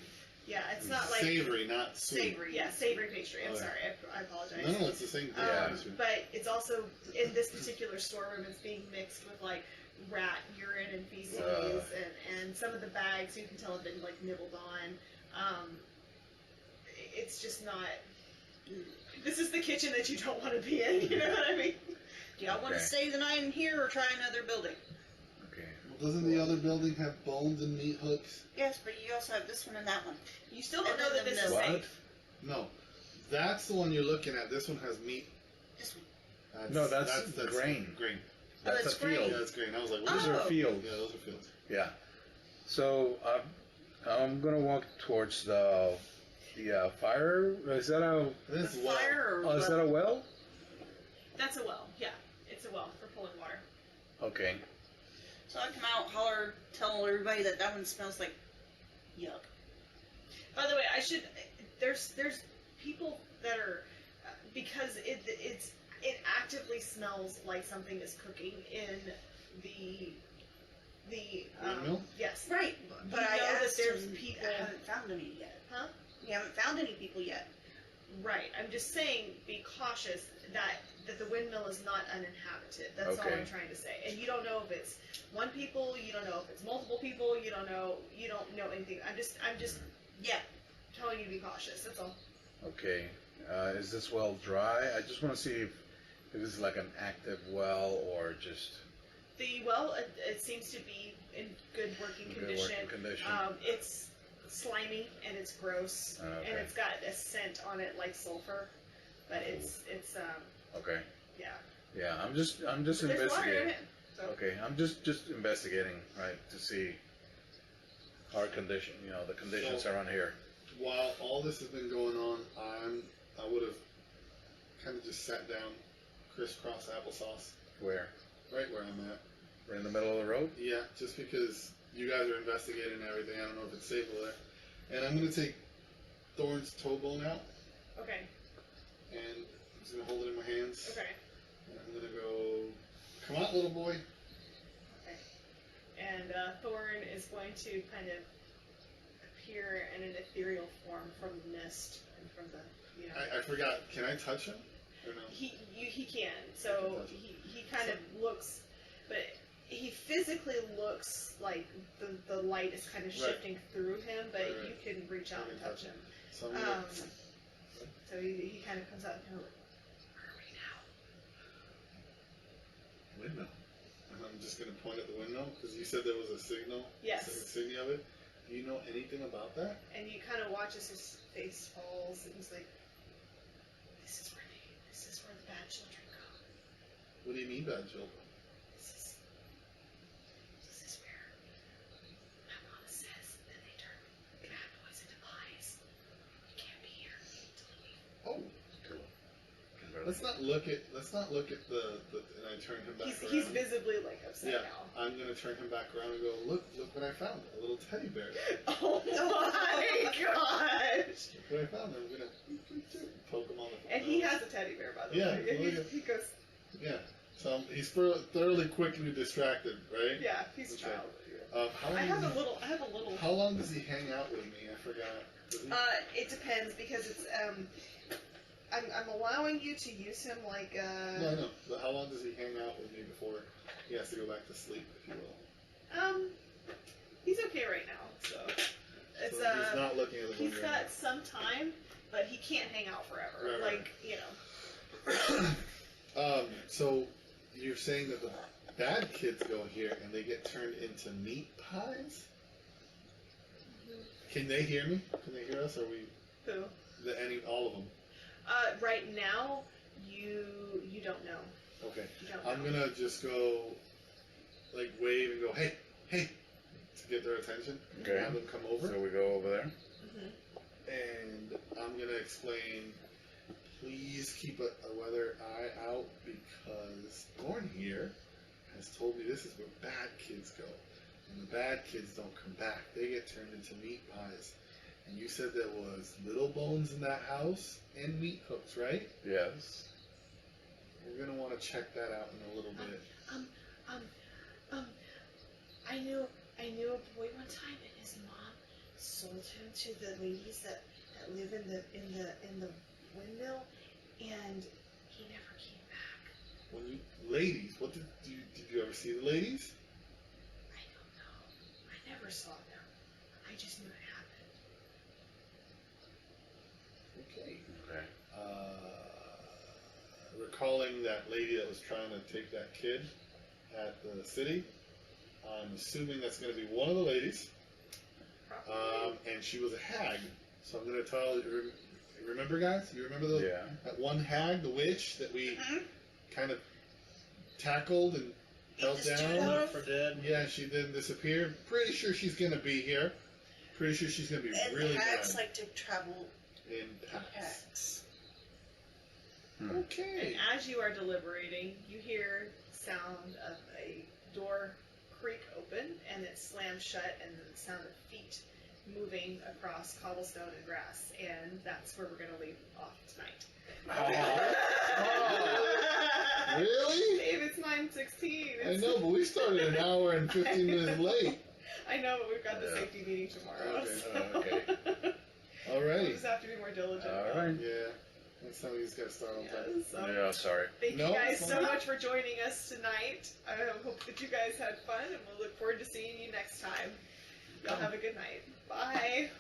Yeah, it's not like Savory, not sweet. Savory. yeah, savory pastry. I'm Oh, yeah. sorry, I apologize. No, it's the same thing. Yeah. pastry. But it's also in this particular storeroom. It's being mixed with like rat urine and feces, and some of the bags you can tell have been like nibbled on. It's just not. This is the kitchen that you don't want to be in. You know what I mean? Do y'all want to Okay. stay the night in here or try another building? Okay. Doesn't the other building have bones and meat hooks? Yes, but you also have this one and that one. You still don't And know then that the this is mill. What? safe. No, that's the one you're looking at. This one has meat. This one. No, that's grain. Grain. That's that's a field. grain. Yeah, that's grain. I was like, what Those is are Oh. fields. Yeah, those are fields. Yeah. So I'm gonna walk towards the fire. Is that a This The is well. fire or oh, is that a well? That's a well. Yeah, it's a well for pulling water. Okay. So I come out, holler, tell everybody that that one smells like yuck. By the way, I should. There's people that are because it actively smells like something is cooking in the Windmill? yes. Right, but You I know that asked there's him, people- I haven't found any yet. Huh? We haven't found any people yet. Right. I'm just saying, be cautious that the windmill is not uninhabited. That's all Okay. I'm trying to say. And you don't know if it's one people. You don't know if it's multiple people. You don't know anything. I'm just Yeah. telling you to be cautious. That's all. Okay. Is this well dry? I just want to see if this is like an active well or just The well, it seems to be in good working good condition. working condition. It's slimy and it's gross Okay. and it's got a scent on it like sulfur, but it's Okay. yeah. Yeah. I'm just There's water in investigating. it. So. Okay. I'm just investigating, right, to see our condition. You know, the conditions So- around here. While all this has been going on, I would have kind of just sat down, crisscross applesauce, Where? right where I'm at. We're in the middle of the road. Yeah, just because you guys are investigating everything, I don't know if it's safe over there. And I'm gonna take Thorn's toe bone out, Okay. and I'm just gonna hold it in my hands. Okay. And I'm gonna go, come out, little boy. Okay. And Thorn is going to kind of appear in an ethereal form from the mist and from the I forgot. Can I touch him or no? He can. So he kind of looks, but he physically looks like the light is kind of Right. shifting through him, but Right. you can reach out and touch him. So I'm gonna, So he kind of comes out and kind of like, where are we now? windmill. And I'm just gonna point at the window because you said there was a signal. Yes. A sign of it. Do you know anything about that? And you kind of watch as his face falls, and he's like, this is where the bad children go. What do you mean, bad children? This is where my mama says that they turn bad boys into pies. You can't be here until we. Oh, Cool. let's not look at the and I turn him back around. He's visibly like upset Yeah, now. I'm gonna turn him back around and go, look what I found, a little teddy bear. Oh my gosh! Look what I found. I'm gonna poke him on the. And he has a teddy bear, by the Yeah, way. look at- He goes, Yeah. So he's thoroughly quickly distracted, right? yeah, he's a Okay. child. How long I have does a little. How long does he hang out with me? I forgot. Does he? It depends because it's I'm allowing you to use him like No. But how long does he hang out with me before he has to go back to sleep, if you will? He's okay right now, so it's So he's not looking at the he's window. got some time, but he can't hang out forever. Right. Like, you know. So you're saying that the bad kids go here and they get turned into meat pies? Can they hear me? Can they hear us? Or are we Who? all of them? Right now, you don't know. Okay. You don't know. I'm gonna just go, like, wave and go, hey, to get their attention. Okay. Have them come over. So we go over there. Mhm. And I'm gonna explain, please keep a weather eye out because Thorn here has told me this is where bad kids go. And the bad kids don't come back. They get turned into meat pies. And you said there was little bones in that house and meat hooks, right? Yes. We're gonna want to check that out in a little bit. I knew a boy one time, and his mom sold him to the ladies that live in the windmill, and he never came back. When you ladies, what did you ever see the ladies? I don't know. I never saw them. I just knew it happened. Okay. Okay. Recalling that lady that was trying to take that kid at the city, I'm assuming that's going to be one of the ladies. And she was a hag. So I'm going to tell you. Remember, guys? You remember that one hag, the witch, that we kind of tackled and held down? Left for dead. Yeah, she then disappeared. Pretty sure she's going to be here. Pretty sure she's going to be And really hags good like to travel in packs. packs. Okay. And as you are deliberating, you hear sound of a door creak open and it slams shut, and the sound of feet moving across cobblestone and grass, and that's where we're going to leave off tonight. Really? Babe, it's 9:16. I know, but we started an hour and 15 minutes late. I know, but we've got the Yeah. safety meeting tomorrow. Okay, So. okay. We'll Alrighty. just have to be more diligent. All right. Yeah. Next time we just got to start on time. Yes, so Yeah, sorry. thank No, you guys it's so fine. much for joining us tonight. I hope that you guys had fun, and we'll look forward to seeing you next time. Y'all have a good night. Bye.